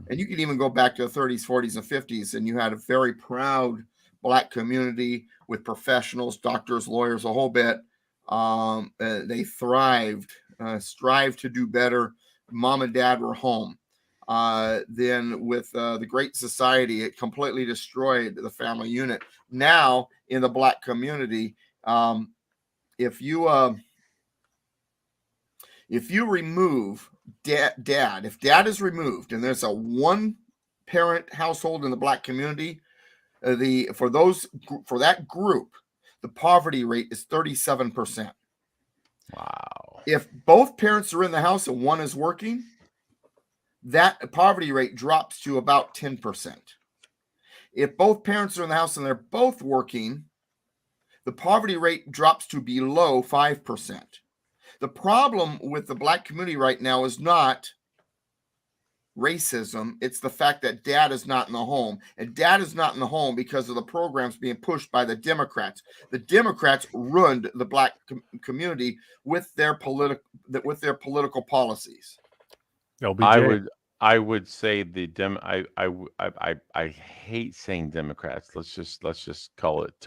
and you can even go back to the 30s, 40s, and 50s, and you had a very proud black community with professionals, doctors, lawyers, a whole bit. They thrived, strived to do better. Mom and dad were home. Then with the Great Society, it completely destroyed the family unit. Now in the black community, if you remove dad, if dad is removed and there's a one parent household in the black community, for that group, the poverty rate is 37%. Wow. If both parents are in the house and one is working, that poverty rate drops to about 10%. If both parents are in the house and they're both working, the poverty rate drops to below 5%. The problem with the black community right now is not racism. It's the fact that dad is not in the home, and dad is not in the home because of the programs being pushed by the Democrats. The Democrats ruined the black community with their political policies. LBJ. I would say I hate saying Democrats. Let's just call it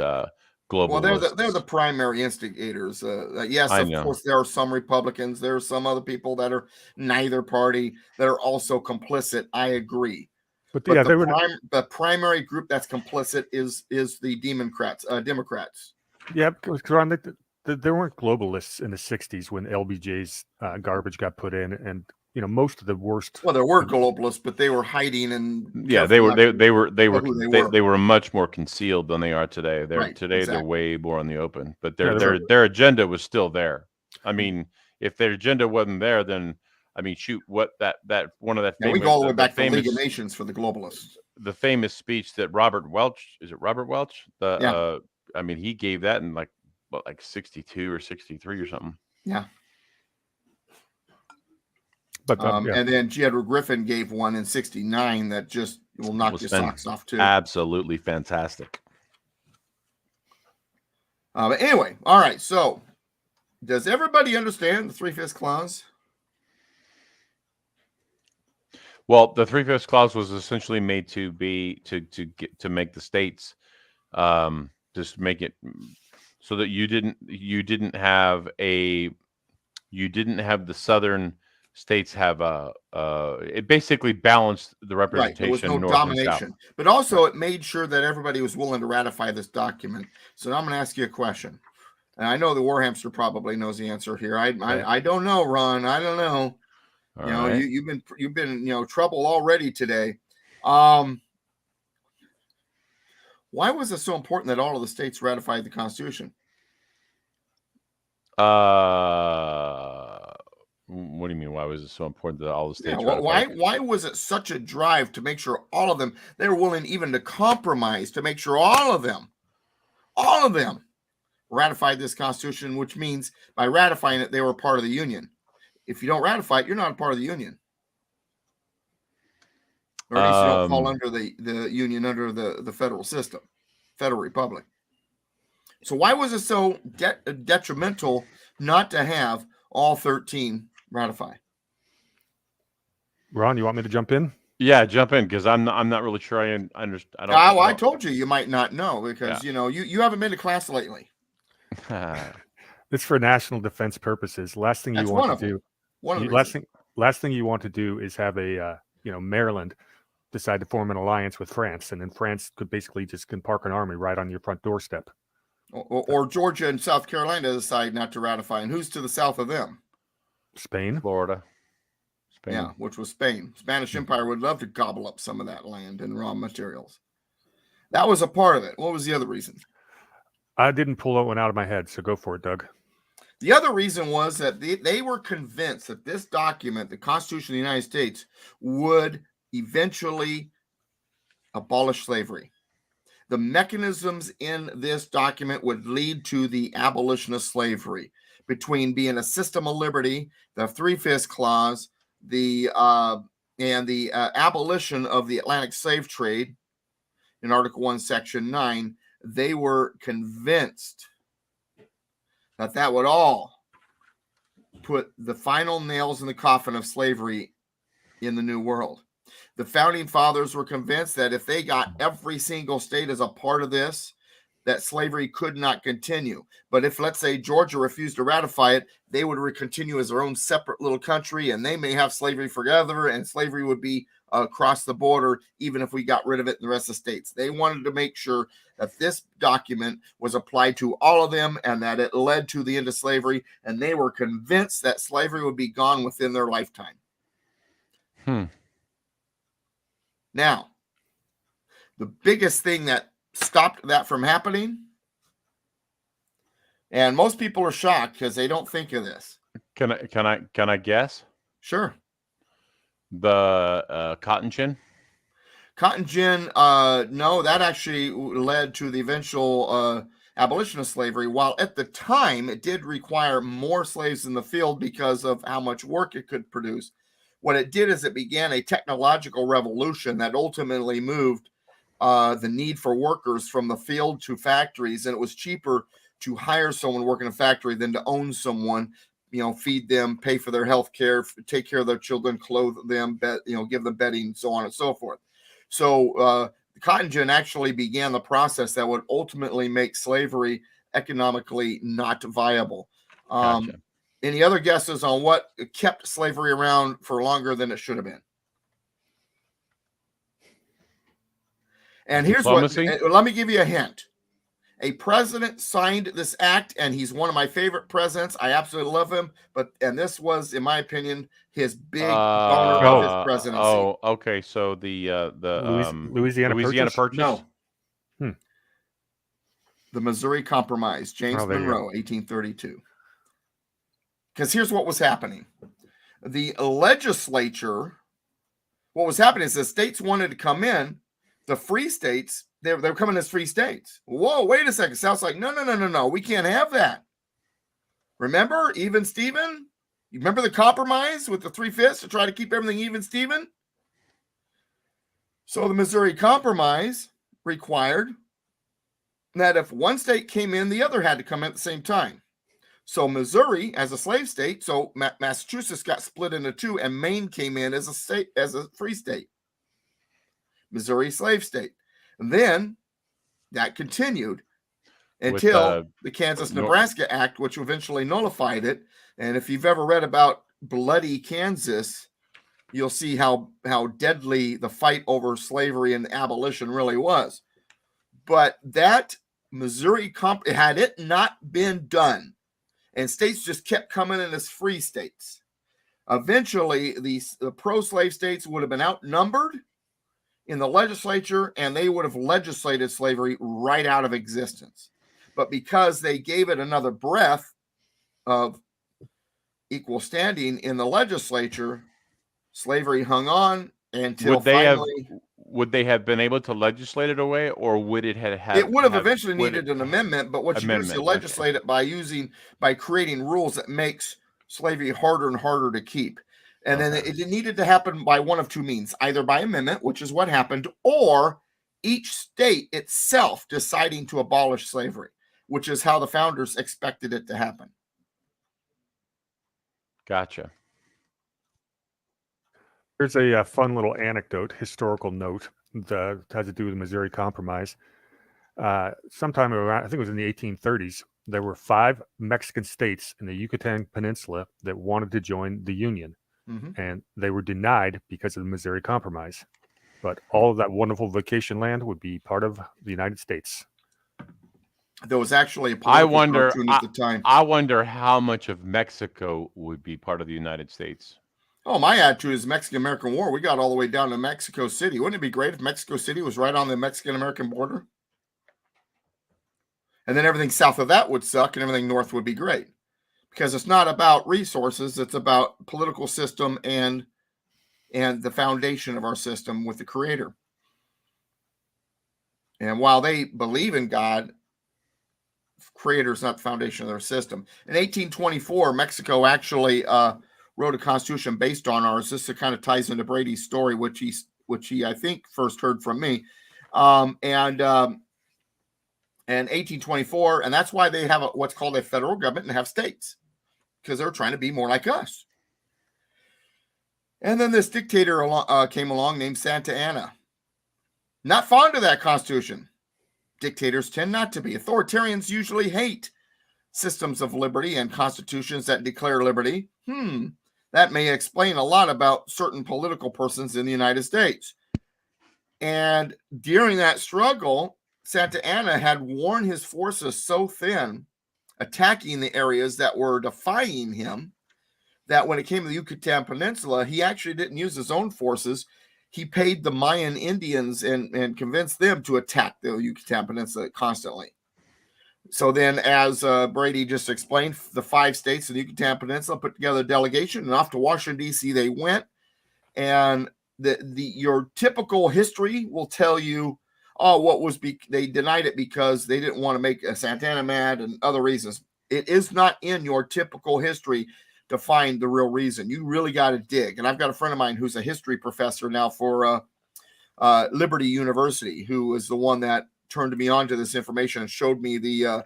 global. Well, they're the primary instigators. Yes, of course, there are some Republicans. There are some other people that are neither party that are also complicit. I agree. But But yeah, the, they were. the primary group that's complicit is the Democrats. Yeah, because Ron, there weren't globalists in the '60s when LBJ's garbage got put in, and most of the worst. Well, there were globalists, but they were hiding and Yeah, they were much more concealed than they are today. They're way more in the open, but their agenda was still there. I mean, if their agenda wasn't there, then I mean, shoot, what that one of that famous, we go all the way back to League of Nations for the globalists. The famous speech that Robert Welch, is it Robert Welch? I mean, he gave that in like 62 or 63 or something. Yeah. But and then G. Edward Griffin gave one in 69 that just will knock your socks off too. Absolutely fantastic. But anyway, all right. So, does everybody understand the 3/5 clause? Well, the 3/5 clause was essentially made to make the states, just make it so that you didn't have the southern states have it basically balanced the representation. Right. There was no domination, but also it made sure that everybody was willing to ratify this document. So now I'm going to ask you a question, and I know the Warhamster probably knows the answer here. I don't know, Ron. I don't know. You've been trouble already today. Why was it so important that all of the states ratified the Constitution? What do you mean? Why was it so important that all the states? Why was it such a drive to make sure all of them? They were willing even to compromise to make sure all of them ratified this Constitution, which means by ratifying it, they were part of the Union. If you don't ratify it, you're not a part of the Union. Or at least you don't fall under the Union, under the federal system, Federal Republic. So why was it so detrimental not to have all 13 ratify? Ron, you want me to jump in? Yeah, jump in, because I'm not really sure I understand. I told you might not know, because you haven't been to class lately. It's for national defense purposes. Last thing you want to do. Last thing you want to do is have a Maryland decide to form an alliance with France, and then France could basically just park an army right on your front doorstep. Or Georgia and South Carolina decide not to ratify, and who's to the south of them? Spain, Florida. Spain. Yeah, which was Spain. Spanish Empire would love to gobble up some of that land and raw materials. That was a part of it. What was the other reason? I didn't pull that one out of my head, so go for it, Doug. The other reason was that they were convinced that this document, the Constitution of the United States, would eventually abolish slavery. The mechanisms in this document would lead to the abolition of slavery, between being a system of liberty, the 3/5 clause, and the abolition of the Atlantic slave trade in Article 1, Section 9. They were convinced that would all put the final nails in the coffin of slavery in the New World. The founding fathers were convinced that if they got every single state as a part of this, that slavery could not continue. But if, let's say, Georgia refused to ratify it, they would continue as their own separate little country, and they may have slavery forever, and slavery would be across the border, even if we got rid of it in the rest of the states. They wanted to make sure that this document was applied to all of them and that it led to the end of slavery, and they were convinced that slavery would be gone within their lifetime. Now, the biggest thing that stopped that from happening, and most people are shocked because they don't think of this. Can I guess? Sure. The cotton gin. Cotton gin, no, that actually led to the eventual abolition of slavery, while at the time it did require more slaves in the field because of how much work it could produce. What it did is it began a technological revolution that ultimately moved the need for workers from the field to factories, and it was cheaper to hire someone to work in a factory than to own someone, feed them, pay for their health care, take care of their children, clothe them, give them bedding, so on and so forth. So the cotton gin actually began the process that would ultimately make slavery economically not viable. Gotcha. Any other guesses on what kept slavery around for longer than it should have been? And here's Diplomacy? what, let me give you a hint. A president signed this act, and he's one of my favorite presidents. I absolutely love him. And this was, in my opinion, his big donor of his presidency. Oh, okay. So the Louisiana Purchase? Purchase? No. Hmm. The Missouri Compromise, James there you Monroe, 1832. Because here's what was happening. The legislature, what was happening is the states wanted to come in. The free states, they were coming as free states. Whoa, wait a second. South's like, no. We can't have that. Remember, even Steven? You remember the compromise with the 3/5 to try to keep everything even Steven? So the Missouri Compromise required that if one state came in, the other had to come in at the same time. So Missouri, as a slave state, so Massachusetts got split into two, and Maine came in as a state, as a free state. Missouri slave state. And then that continued until the Kansas-Nebraska Act, which eventually nullified it. And if you've ever read about bloody Kansas, you'll see how deadly the fight over slavery and abolition really was. But that Missouri had it not been done, and states just kept coming in as free states, eventually the pro-slave states would have been outnumbered in the legislature, and they would have legislated slavery right out of existence. But because they gave it another breath of equal standing in the legislature, slavery hung on until would they have been able to legislate it away, or would it have it would have eventually needed an amendment? But what you do is you legislate it by creating rules that makes slavery harder and harder to keep. And then it needed to happen by one of two means, either by amendment, which is what happened, or each state itself deciding to abolish slavery, which is how the founders expected it to happen. Gotcha. There's a fun little anecdote, historical note that has to do with the Missouri Compromise. Sometime around, I think it was in the 1830s, there were 5 Mexican states in the Yucatan Peninsula that wanted to join the Union. Mm-hmm. And they were denied because of the Missouri Compromise. But all of that wonderful vacation land would be part of the United States. There was actually a political cartoon at the time. I wonder how much of Mexico would be part of the United States. Oh, my attitude is Mexican-American War. We got all the way down to Mexico City. Wouldn't it be great if Mexico City was right on the Mexican-American border? And then everything south of that would suck and everything north would be great. Because it's not about resources, it's about political system and the foundation of our system with the Creator. And while they believe in God, Creator is not the foundation of their system. In 1824, Mexico actually wrote a constitution based on ours. This kind of ties into Brady's story, which he I think first heard from me. And 1824, and that's why they have what's called a federal government and have states, because they're trying to be more like us. And then this dictator came along named Santa Anna. Not fond of that constitution. Dictators tend not to be. Authoritarians usually hate systems of liberty and constitutions that declare liberty. That may explain a lot about certain political persons in the United States. And during that struggle, Santa Anna had worn his forces so thin, attacking the areas that were defying him, that when it came to the Yucatan Peninsula, he actually didn't use his own forces. He paid the Mayan Indians and convinced them to attack the Yucatan Peninsula constantly. So then, as Brady just explained, the 5 states in the Yucatan Peninsula put together a delegation, and off to Washington, D.C. they went. And your typical history will tell you, they denied it because they didn't want to make Santa Anna mad and other reasons. It is not in your typical history to find the real reason. You really got to dig. And I've got a friend of mine who's a history professor now for Liberty University, who is the one that turned me on to this information and showed me the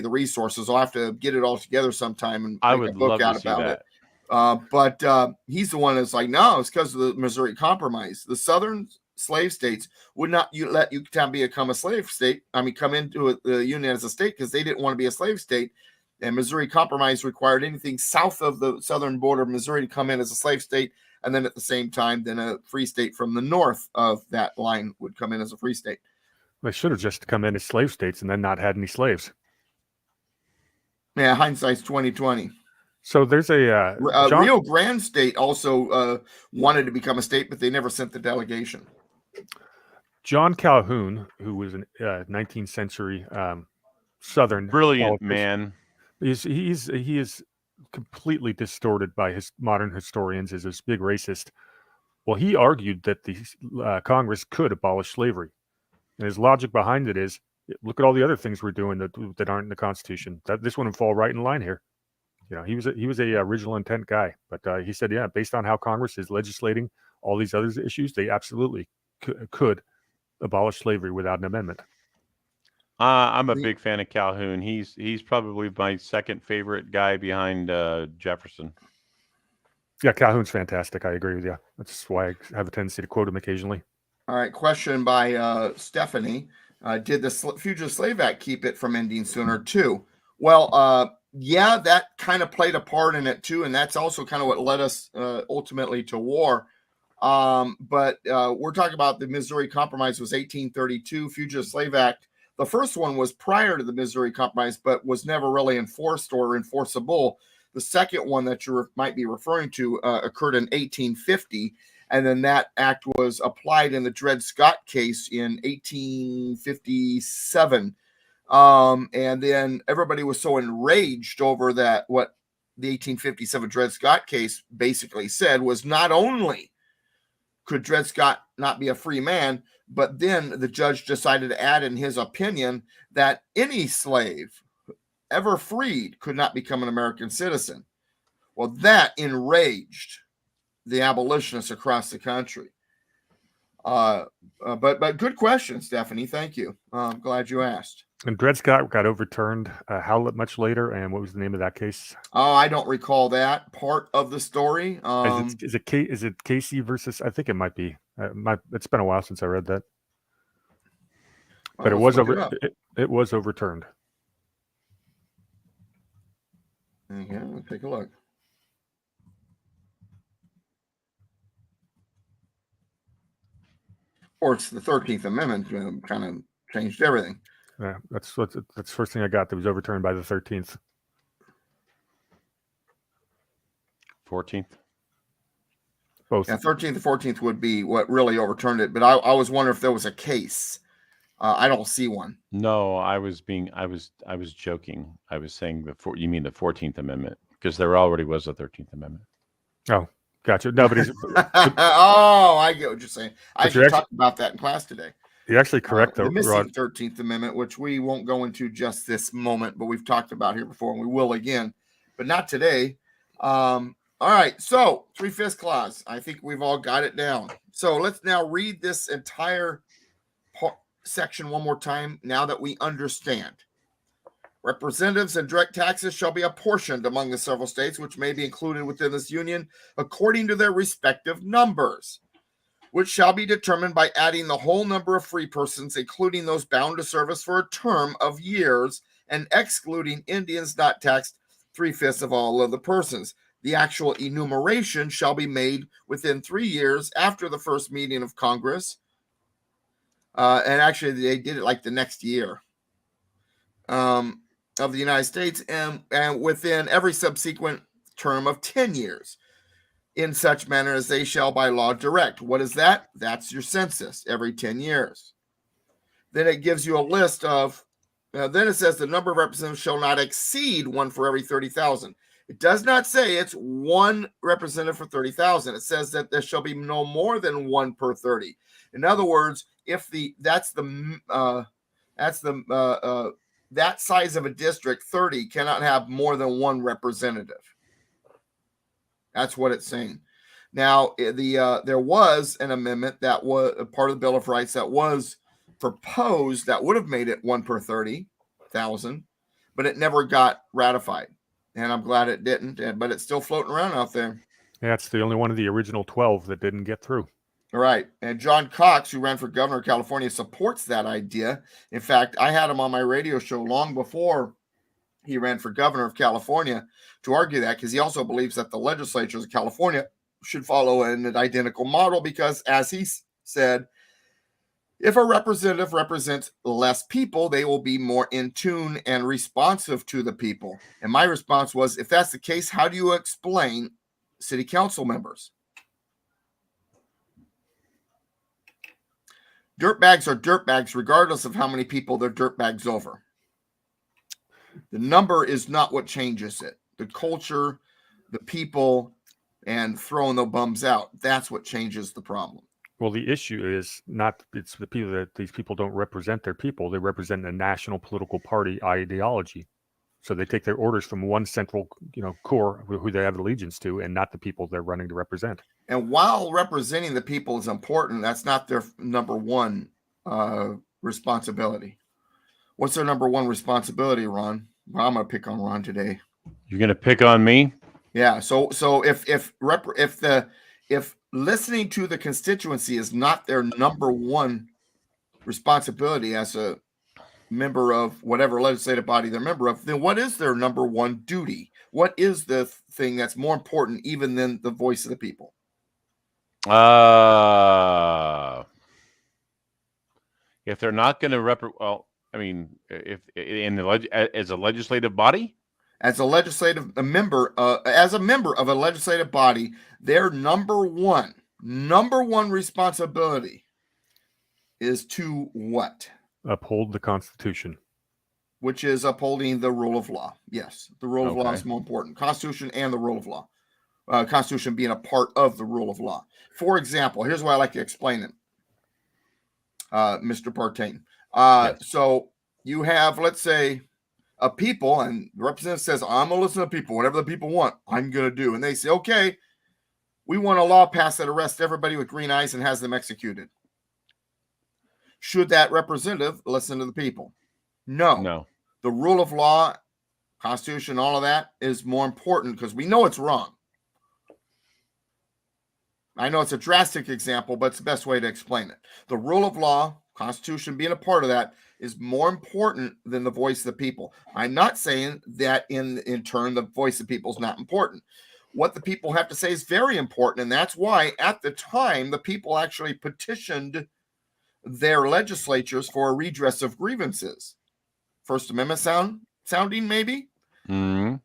resources. I'll have to get it all together sometime and make a book out about it. But he's the one that's like, no, it's because of the Missouri Compromise. The Southern slave states would not let Yucatan become a slave state. Come into the Union as a state because they didn't want to be a slave state. And Missouri Compromise required anything south of the southern border of Missouri to come in as a slave state And then at the same time, then a free state from the north of that line would come in as a free state. They should have just come in as slave states and then not had any slaves. Yeah, hindsight's 2020. So there's a Rio Grande State also wanted to become a state, but they never sent the delegation. John Calhoun, who was a 19th century Southern Brilliant politician. man. He is completely distorted by his modern historians as this big racist. Well, he argued that the Congress could abolish slavery, and his logic behind it is, look at all the other things we're doing that aren't in the Constitution. This wouldn't fall right in line here. You know, he was a original intent guy, but he said, yeah, based on how Congress is legislating all these other issues, they absolutely could abolish slavery without an amendment. I'm a big fan of Calhoun. He's probably my second favorite guy behind Jefferson. Yeah, Calhoun's fantastic. I agree with you. That's why I have a tendency to quote him occasionally. All right, question by Stephanie. Did the Fugitive Slave Act keep it from ending sooner too? Well, yeah, that kind of played a part in it too, and that's also kind of what led us ultimately to war. But we're talking about the Missouri Compromise was 1832, Fugitive Slave Act. The first one was prior to the Missouri Compromise, but was never really enforced or enforceable. The second one that you might be referring to occurred in 1850, and then that act was applied in the Dred Scott case in 1857. And then everybody was so enraged over that, what the 1857 Dred Scott case basically said was not only could Dred Scott not be a free man, but then the judge decided to add in his opinion that any slave ever freed could not become an American citizen. Well, that enraged the abolitionists across the country. But good question, Stephanie. Thank you. I'm glad you asked. And Dred Scott got overturned how much later, and what was the name of that case? Oh, I don't recall that part of the story. Is it Casey versus? I think it might be. It's been a while since I read that, but it was overturned. Yeah, let's take a look. Or it's the 13th Amendment kind of changed everything. Yeah, that's the first thing I got that was overturned by the 13th. 14th. Both. Yeah, 13th and 14th would be what really overturned it. But I was wondering if there was a case. I don't see one. No, I was joking. I was saying you mean the 14th Amendment, because there already was a 13th Amendment. Oh, gotcha. No, but oh, I get what you're saying. I actually talked about that in class today. You're actually correct, though. The missing 13th Amendment, which we won't go into just this moment, but we've talked about here before, and we will again, but not today. All right, so 3/5 clause. I think we've all got it down. So let's now read this entire section one more time now that we understand. Representatives and direct taxes shall be apportioned among the several states which may be included within this union according to their respective numbers, which shall be determined by adding the whole number of free persons, including those bound to service for a term of years, and excluding Indians not taxed 3/5 of all other persons. The actual enumeration shall be made within 3 years after the first meeting of Congress. And actually, they did it like the next year of the United States, and within every subsequent term of 10 years, in such manner as they shall by law direct. What is that? That's your census every 10 years. Then it gives you a list of, then it says the number of representatives shall not exceed one for every 30,000. It does not say it's one representative for 30,000. It says that there shall be no more than one per 30. In other words, if that size of a district, 30 cannot have more than one representative. That's what it's saying. Now, there was an amendment that was a part of the Bill of Rights that was proposed that would have made it one per 30,000, but it never got ratified. And I'm glad it didn't, but it's still floating around out there. Yeah, it's the only one of the original 12 that didn't get through. All right. And John Cox, who ran for governor of California, supports that idea. In fact, I had him on my radio show long before he ran for governor of California to argue that, because he also believes that the legislatures of California should follow an identical model because, as he said, if a representative represents less people, they will be more in tune and responsive to the people. And my response was, if that's the case, how do you explain city council members? Dirtbags are dirtbags regardless of how many people they're dirtbags over. The number is not what changes it. The culture, the people, and throwing the bums out, that's what changes the problem. Well, the issue is not it's the people that these people don't represent their people. They represent a national political party ideology. So they take their orders from one central, core who they have allegiance to, and not the people they're running to represent. And while representing the people is important, that's not their number one responsibility. What's their number one responsibility, Ron? Well, I'm going to pick on Ron today. You're going to pick on me? Yeah. So if listening to the constituency is not their number one responsibility as a member of whatever legislative body they're a member of, then what is their number one duty? What is the thing that's more important even than the voice of the people? If they're not going to as a legislative body, as a member of a legislative body, their number one responsibility is to what? Uphold the Constitution. Which is upholding the rule of law. Yes, the rule of law is more important. Constitution and the rule of law. Constitution being a part of the rule of law. For example, here's why I like to explain it, Mr. Partain. Yes. So you have, let's say, a people, and the representative says, I'm going to listen to people. Whatever the people want, I'm going to do. And they say, okay, we want a law passed that arrests everybody with green eyes and has them executed. Should that representative listen to the people? No. The rule of law, Constitution, all of that is more important because we know it's wrong. I know it's a drastic example, but it's the best way to explain it. The rule of law, Constitution being a part of that, is more important than the voice of the people. I'm not saying that in turn the voice of the people is not important. What the people have to say is very important, and that's why at the time the people actually petitioned their legislatures for a redress of grievances. First Amendment sounding maybe. Mm-hmm.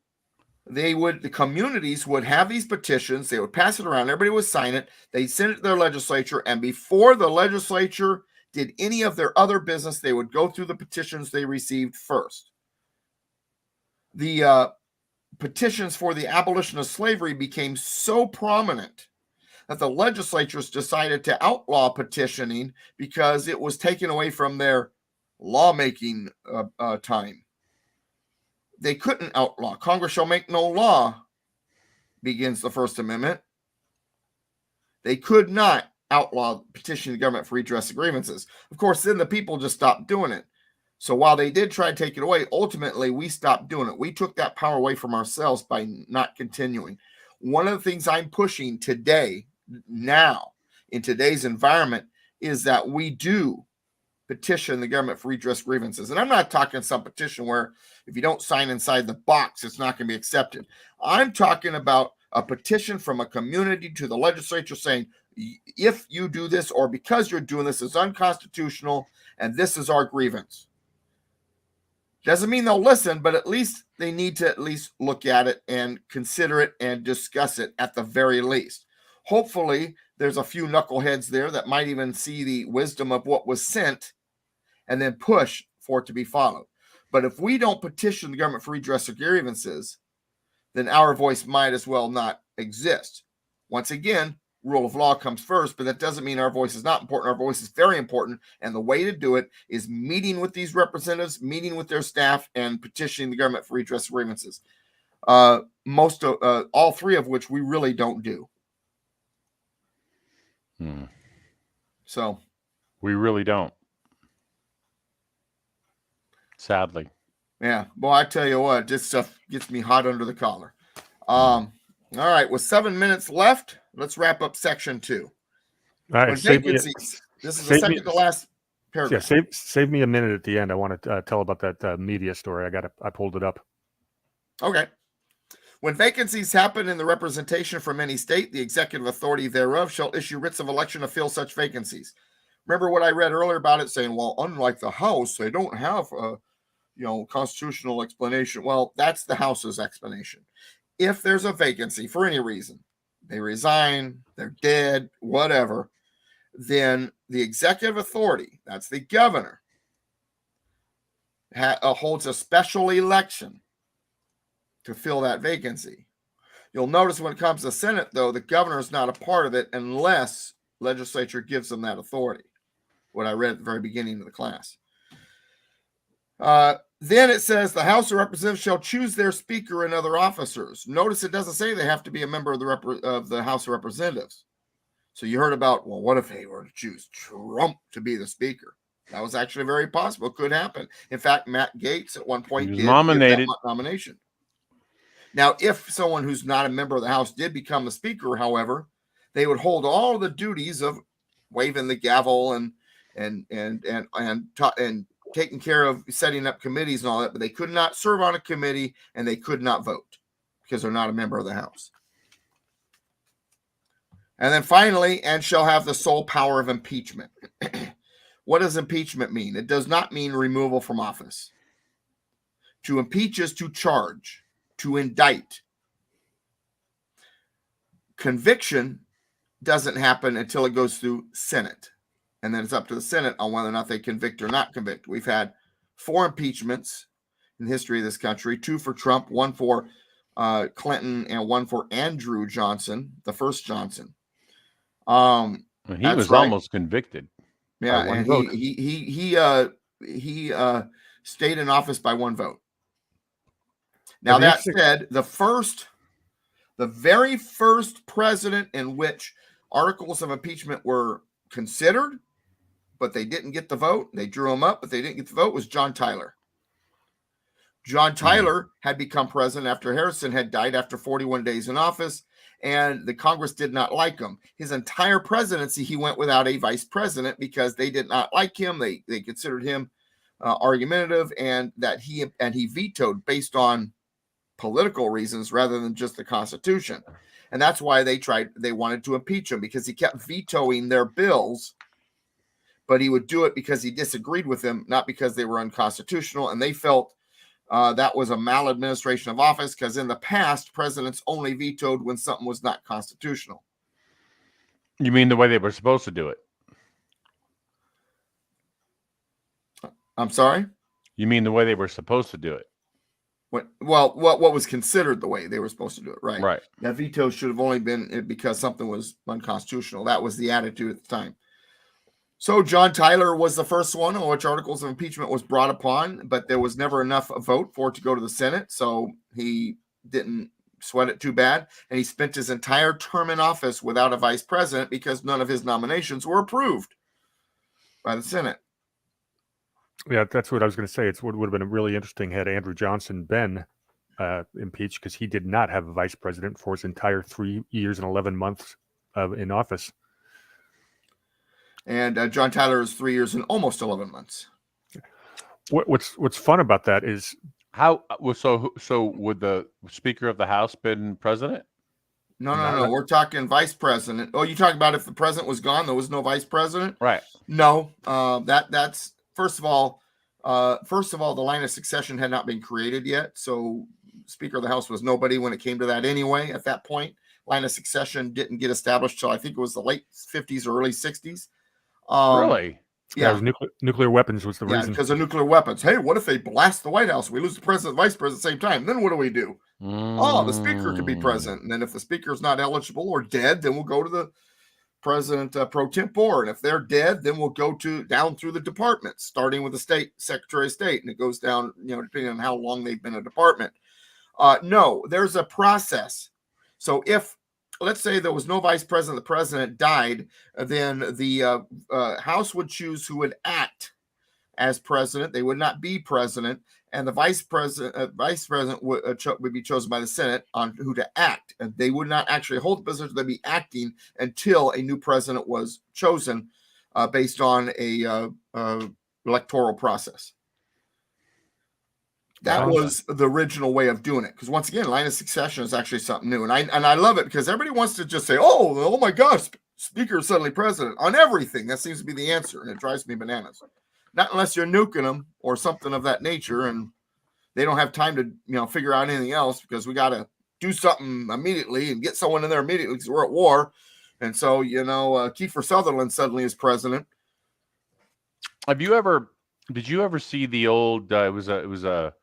The communities would have these petitions, they would pass it around, everybody would sign it, they'd send it to their legislature, and before the legislature did any of their other business, they would go through the petitions they received first. The petitions for the abolition of slavery became so prominent that the legislatures decided to outlaw petitioning because it was taken away from their lawmaking time. They couldn't outlaw. Congress shall make no law, begins the First Amendment. They could not outlaw petitioning the government for redress of grievances. Of course, then the people just stopped doing it. So while they did try to take it away, ultimately we stopped doing it. We took that power away from ourselves by not continuing. One of the things I'm pushing today, now, in today's environment, is that we do petition the government for redress grievances. And I'm not talking some petition where if you don't sign inside the box, it's not going to be accepted. I'm talking about a petition from a community to the legislature saying, if you do this or because you're doing this is unconstitutional and this is our grievance. Doesn't mean they'll listen, but at least they need to at least look at it and consider it and discuss it at the very least. Hopefully, there's a few knuckleheads there that might even see the wisdom of what was sent and then push for it to be followed. But if we don't petition the government for redress of grievances, then our voice might as well not exist. Once again, rule of law comes first, but that doesn't mean our voice is not important. Our voice is very important. And the way to do it is meeting with these representatives, meeting with their staff, and petitioning the government for redress of grievances. All three of which we really don't do. So we really don't. Sadly. Yeah. Well, I tell you what, this stuff gets me hot under the collar. All right. With 7 minutes left, let's wrap up section 2. All right. This is the second to last paragraph. Yeah, save me a minute at the end. I want to tell about that media story. I pulled it up. Okay. When vacancies happen in the representation from any state, the executive authority thereof shall issue writs of election to fill such vacancies. Remember what I read earlier about it saying, well, unlike the House, they don't have a constitutional explanation. Well, that's the House's explanation. If there's a vacancy for any reason, they resign, they're dead, whatever, then the executive authority, that's the governor, holds a special election to fill that vacancy. You'll notice when it comes to the Senate, though, the governor is not a part of it unless legislature gives them that authority. What I read at the very beginning of the class. Then it says the House of Representatives shall choose their speaker and other officers. Notice it doesn't say they have to be a member of the House of Representatives. So you heard about, well, what if they were to choose Trump to be the speaker? That was actually very possible. Could happen. In fact, Matt Gaetz at one point was nominated. Nomination. Now, if someone who's not a member of the House did become the speaker, however, they would hold all the duties of waving the gavel and taking care of setting up committees and all that, but they could not serve on a committee and they could not vote because they're not a member of the House. And then finally, and shall have the sole power of impeachment. What does impeachment mean? It does not mean removal from office. To impeach is to charge, to indict. Conviction doesn't happen until it goes through Senate. And then it's up to the Senate on whether or not they convict or not convict. We've had 4 impeachments in the history of this country, 2 for Trump, 1 for Clinton, and 1 for Andrew Johnson, the first Johnson. He was right. Almost convicted. Yeah, and he stayed in office by 1 vote. Now that said, the very first president in which articles of impeachment were considered, but they didn't get the vote. They drew him up, but they didn't get the vote, was John Tyler. John Tyler had become president after Harrison had died after 41 days in office, and the Congress did not like him. His entire presidency, he went without a vice president because they did not like him. They considered him argumentative, and that he vetoed based on political reasons rather than just the Constitution. And that's why they wanted to impeach him, because he kept vetoing their bills, but he would do it because he disagreed with them, not because they were unconstitutional. And they felt that was a maladministration of office, because in the past, presidents only vetoed when something was not constitutional. You mean the way they were supposed to do it? I'm sorry? You mean the way they were supposed to do it? What was considered the way they were supposed to do it, right? Right. That veto should have only been because something was unconstitutional. That was the attitude at the time. So John Tyler was the first one on which articles of impeachment was brought upon, but there was never enough vote for it to go to the Senate, so he didn't sweat it too bad, and he spent his entire term in office without a vice president because none of his nominations were approved by the Senate. Yeah, that's what I was going to say. It would have been really interesting had Andrew Johnson been impeached, because he did not have a vice president for his entire 3 years and 11 months in office. And John Tyler is 3 years and almost 11 months. What's fun about that is how so would the Speaker of the House been president? No. We're talking vice president. Oh, you talking about if the president was gone, there was no vice president? Right. No. That's first of all, the line of succession had not been created yet. So Speaker of the House was nobody when it came to that anyway. At that point, line of succession didn't get established till I think it was the late 50s or early 60s. Yeah, Really? it was nuclear weapons was the reason. Because of nuclear weapons. Hey, what if they blast the White House? We lose the president and vice president at the same time. Then what do we do? Oh, the speaker could be president. And then if the speaker is not eligible or dead, then we'll go to the president pro tempore. And if they're dead, then we'll go down through the departments, starting with the state secretary of state. And it goes down, depending on how long they've been a department. No, there's a process. So if, let's say there was no vice president, the president died, then the House would choose who would act as president. They would not be president, and the vice president would be chosen by the Senate on who to act. And they would not actually hold the position; they'd be acting until a new president was chosen based on a electoral process. That Sounds- was the original way of doing it. Because once again, line of succession is actually something new, and I love it because everybody wants to just say, "Oh my gosh, speaker is suddenly president on everything." That seems to be the answer, and it drives me bananas. Not unless you're nuking them or something of that nature, and they don't have time to figure out anything else because we got to do something immediately and get someone in there immediately because we're at war. And so Kiefer Sutherland suddenly is president. Did you ever see the old? It was a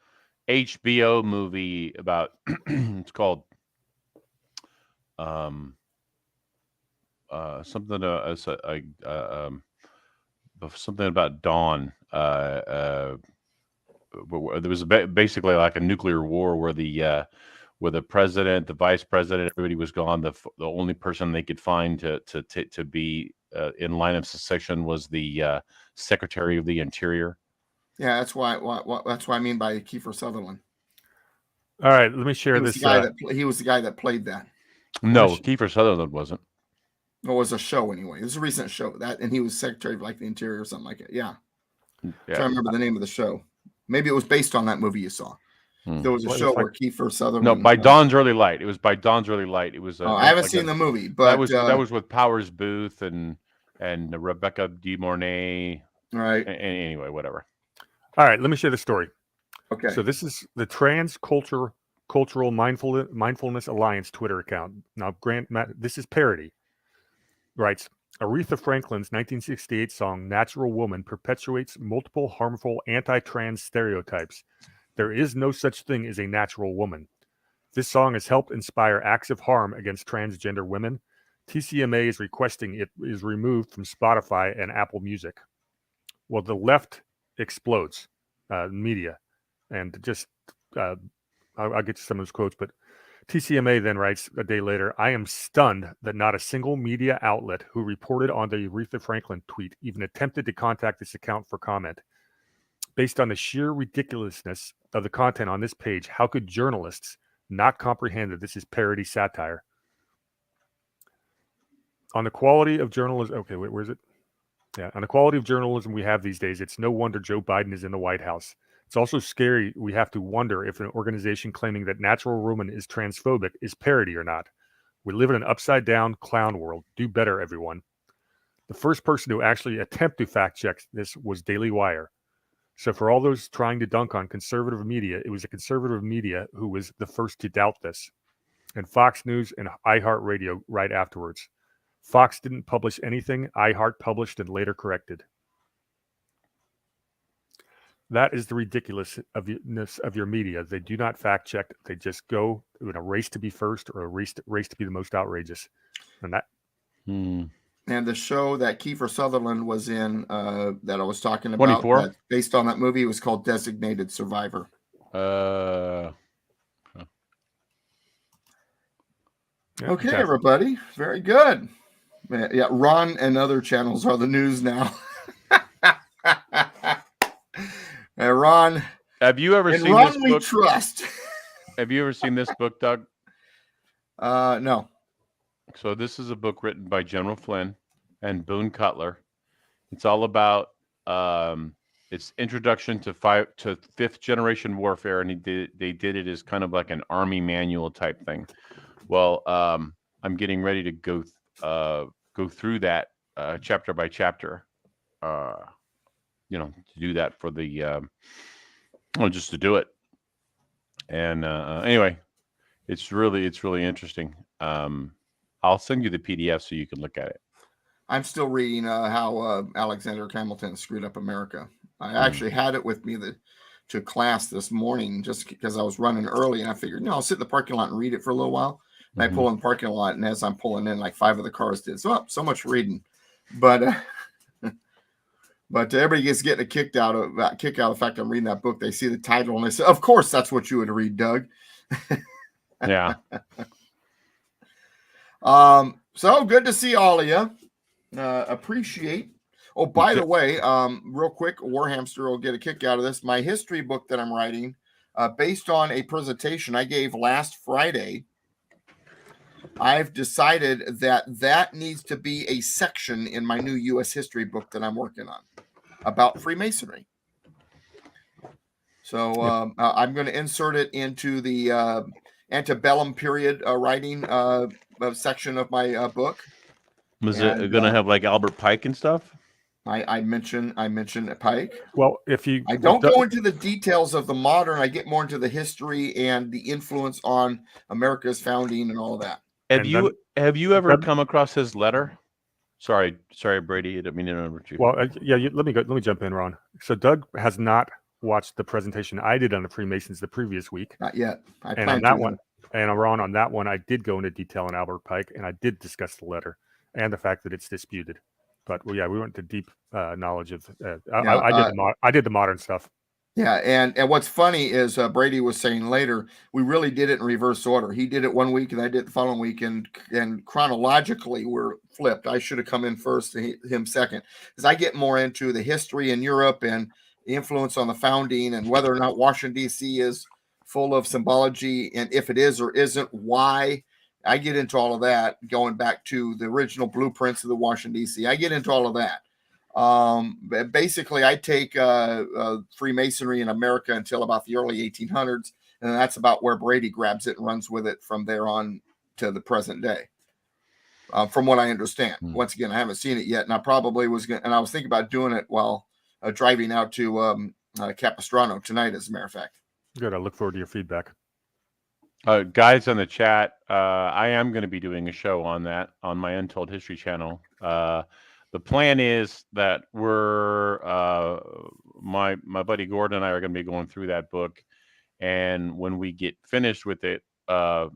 HBO movie about. It's called something something about Dawn. There was basically like a nuclear war where the president, the vice president, everybody was gone. The only person they could find to be in line of succession was the Secretary of the Interior. Yeah, that's why I mean by Kiefer Sutherland. All right, let me share this. He was the guy that played that. No, Kiefer Sutherland wasn't. It was a show anyway. It was a recent show and he was Secretary of the Interior or something like it. Yeah. I'm trying to remember the name of the show. Maybe it was based on that movie you saw. There was a show where Kiefer Sutherland. No, by Dawn's Early Light. It was by Dawn's Early Light. It was. I haven't seen the movie, but that was with Powers Booth and Rebecca De Mornay. Right. Anyway, whatever. All right, let me share the story. Okay. So this is the Cultural Mindfulness Alliance Twitter account. Now, this is parody. Writes, Aretha Franklin's 1968 song "Natural Woman" perpetuates multiple harmful anti-trans stereotypes. There is no such thing as a natural woman. This song has helped inspire acts of harm against transgender women. TCMA is requesting it is removed from Spotify and Apple Music. Well, the left explodes, media, and just I'll get to some of those quotes, but TCMA then writes a day later, I am stunned that not a single media outlet who reported on the Aretha Franklin tweet even attempted to contact this account for comment. Based on the sheer ridiculousness of the content on this page, how could journalists not comprehend that this is parody satire? On the quality of journalism, okay, wait, where is it? Yeah, on the quality of journalism we have these days, it's no wonder Joe Biden is in the White House. It's also scary. We have to wonder if an organization claiming that Natural Woman is transphobic is parody or not. We live in an upside-down clown world. Do better, everyone. The first person to actually attempt to fact-check this was Daily Wire. So for all those trying to dunk on conservative media, it was a conservative media who was the first to doubt this. And Fox News and iHeartRadio right afterwards. Fox didn't publish anything. iHeart published and later corrected. That is the ridiculousness of your media. They do not fact check. They just go in a race to be first or a race to be the most outrageous. And that. And the show that Kiefer Sutherland was in that I was talking about, based on that movie, was called Designated Survivor. Okay, everybody. Very good. Yeah, Ron and other channels are the news now. Ron. Have you ever seen Ron this book? We trust. Have you ever seen this book, Doug? No. So this is a book written by General Flynn and Boone Cutler. It's all about its introduction to fifth generation warfare, and they did it as kind of like an army manual type thing. Well, I'm getting ready to go through that chapter by chapter. To do that for the just to do it. And anyway, it's really interesting. I'll send you the PDF so you can look at it. I'm still reading how Alexander Hamilton screwed up America. I actually had it with me to class this morning just because I was running early, and I figured, I'll sit in the parking lot and read it for a little while. And I pull in the parking lot, and as I'm pulling in, like 5 of the cars did. So much reading, but everybody gets getting a kick out of the fact I'm reading that book. They see the title and they say, "Of course, that's what you would read, Doug." Yeah. So good to see all of you. Appreciate. Oh, by the way, real quick, Warhamster will get a kick out of this. My history book that I'm writing, based on a presentation I gave last Friday, I've decided that needs to be a section in my new U.S. history book that I'm working on about Freemasonry. So I'm going to insert it into the antebellum period writing section of my book. Was it going to have like Albert Pike and stuff? I mentioned Pike. Well, if you, I don't go into the details of the modern. I get more into the history and the influence on America's founding and all of that. Have you ever come across his letter? Sorry, Brady. I didn't mean to interrupt you. Well, let me jump in, Ron. So Doug has not watched the presentation I did on the Freemasons the previous week. Not yet. And on that one, Ron, on that one, I did go into detail on Albert Pike, and I did discuss the letter and the fact that it's disputed. But we went to deep knowledge of. I did the modern stuff. Yeah, and what's funny is Brady was saying later, we really did it in reverse order. He did it one week, and I did it the following week, and chronologically we're flipped. I should have come in first, him second, because I get more into the history in Europe and the influence on the founding, and whether or not Washington D.C. is full of symbology, and if it is or isn't, why. I get into all of that, going back to the original blueprints of the Washington D.C. I get into all of that. Basically, I take Freemasonry in America until about the early 1800s, and that's about where Brady grabs it and runs with it from there on to the present day. From what I understand, once again, I haven't seen it yet, and I probably was going, and I was thinking about doing it while driving out to Capistrano tonight, as a matter of fact. Good. I look forward to your feedback. Guys in the chat, I am going to be doing a show on that on my Untold History channel. The plan is that we're my buddy Gordon and I are going to be going through that book, and when we get finished with it, I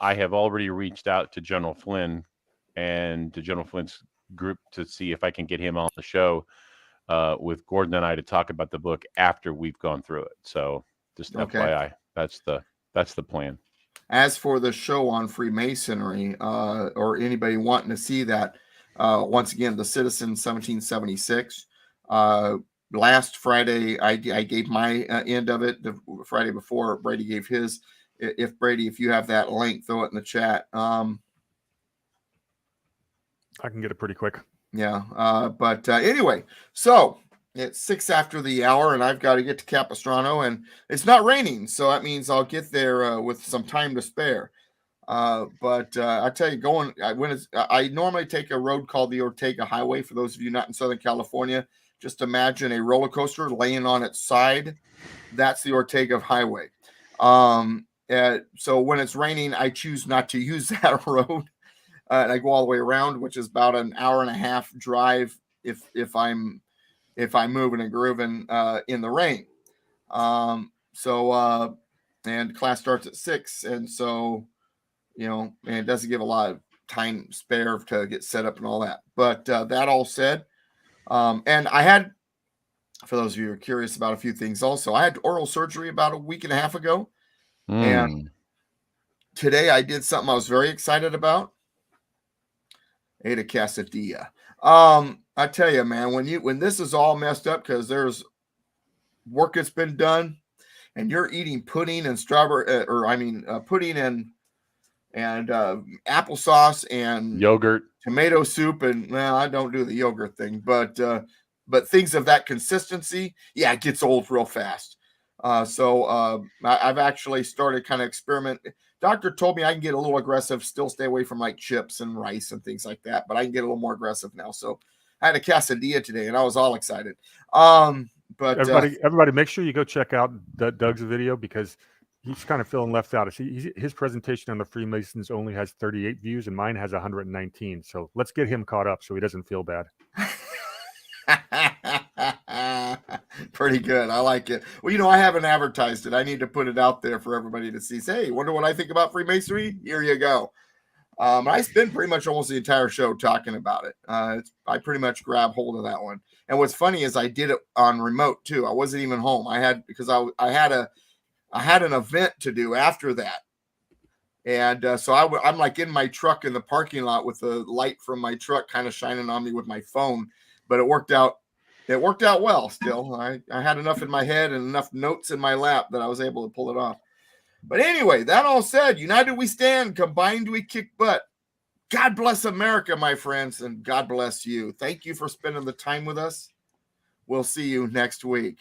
have already reached out to General Flynn and to General Flynn's group to see if I can get him on the show with Gordon and I to talk about the book after we've gone through it. So just FYI, that's the plan. As for the show on Freemasonry, or anybody wanting to see that, once again, the Citizen 1776. Last Friday, I gave my end of it. The Friday before, Brady gave his. If you have that link, throw it in the chat. I can get it pretty quick. Yeah. But anyway, so it's 6 after the hour, and I've got to get to Capistrano, and it's not raining, so that means I'll get there with some time to spare. But I tell you, I normally take a road called the Ortega Highway. For those of you not in Southern California, just imagine a roller coaster laying on its side. That's the Ortega Highway. So when it's raining, I choose not to use that road. And I go all the way around, which is about an hour and a half drive if I'm moving and grooving in the rain. And class starts at 6, and so, and it doesn't give a lot of time spare to get set up and all that. But that all said, and I had, for those of you who are curious about a few things also, I had oral surgery about a week and a half ago. And today I did something I was very excited about. I ate a quesadilla. I tell you, man, when this is all messed up, because there's work that's been done, and you're eating pudding and pudding and applesauce and yogurt, tomato soup, and I don't do the yogurt thing, but things of that consistency, yeah, it gets old real fast. So I've actually started kind of experimenting. Doctor told me I can get a little aggressive, still stay away from like chips and rice and things like that, but I can get a little more aggressive now. So I had a quesadilla today, and I was all excited. But everybody, make sure you go check out Doug's video, because he's kind of feeling left out. His presentation on the Freemasons only has 38 views, and mine has 119. So let's get him caught up so he doesn't feel bad. Pretty good. I like it. Well, I haven't advertised it. I need to put it out there for everybody to see. Say, hey, wonder what I think about Freemasonry? Here you go. I spent pretty much almost the entire show talking about it. I pretty much grabbed hold of that one. And what's funny is I did it on remote too. I wasn't even home. I had an event to do after that. And so I'm like in my truck in the parking lot with the light from my truck kind of shining on me with my phone. But it worked out. It worked out well still. I had enough in my head and enough notes in my lap that I was able to pull it off. But anyway, that all said, united we stand, combined we kick butt. God bless America, my friends, and God bless you. Thank you for spending the time with us. We'll see you next week.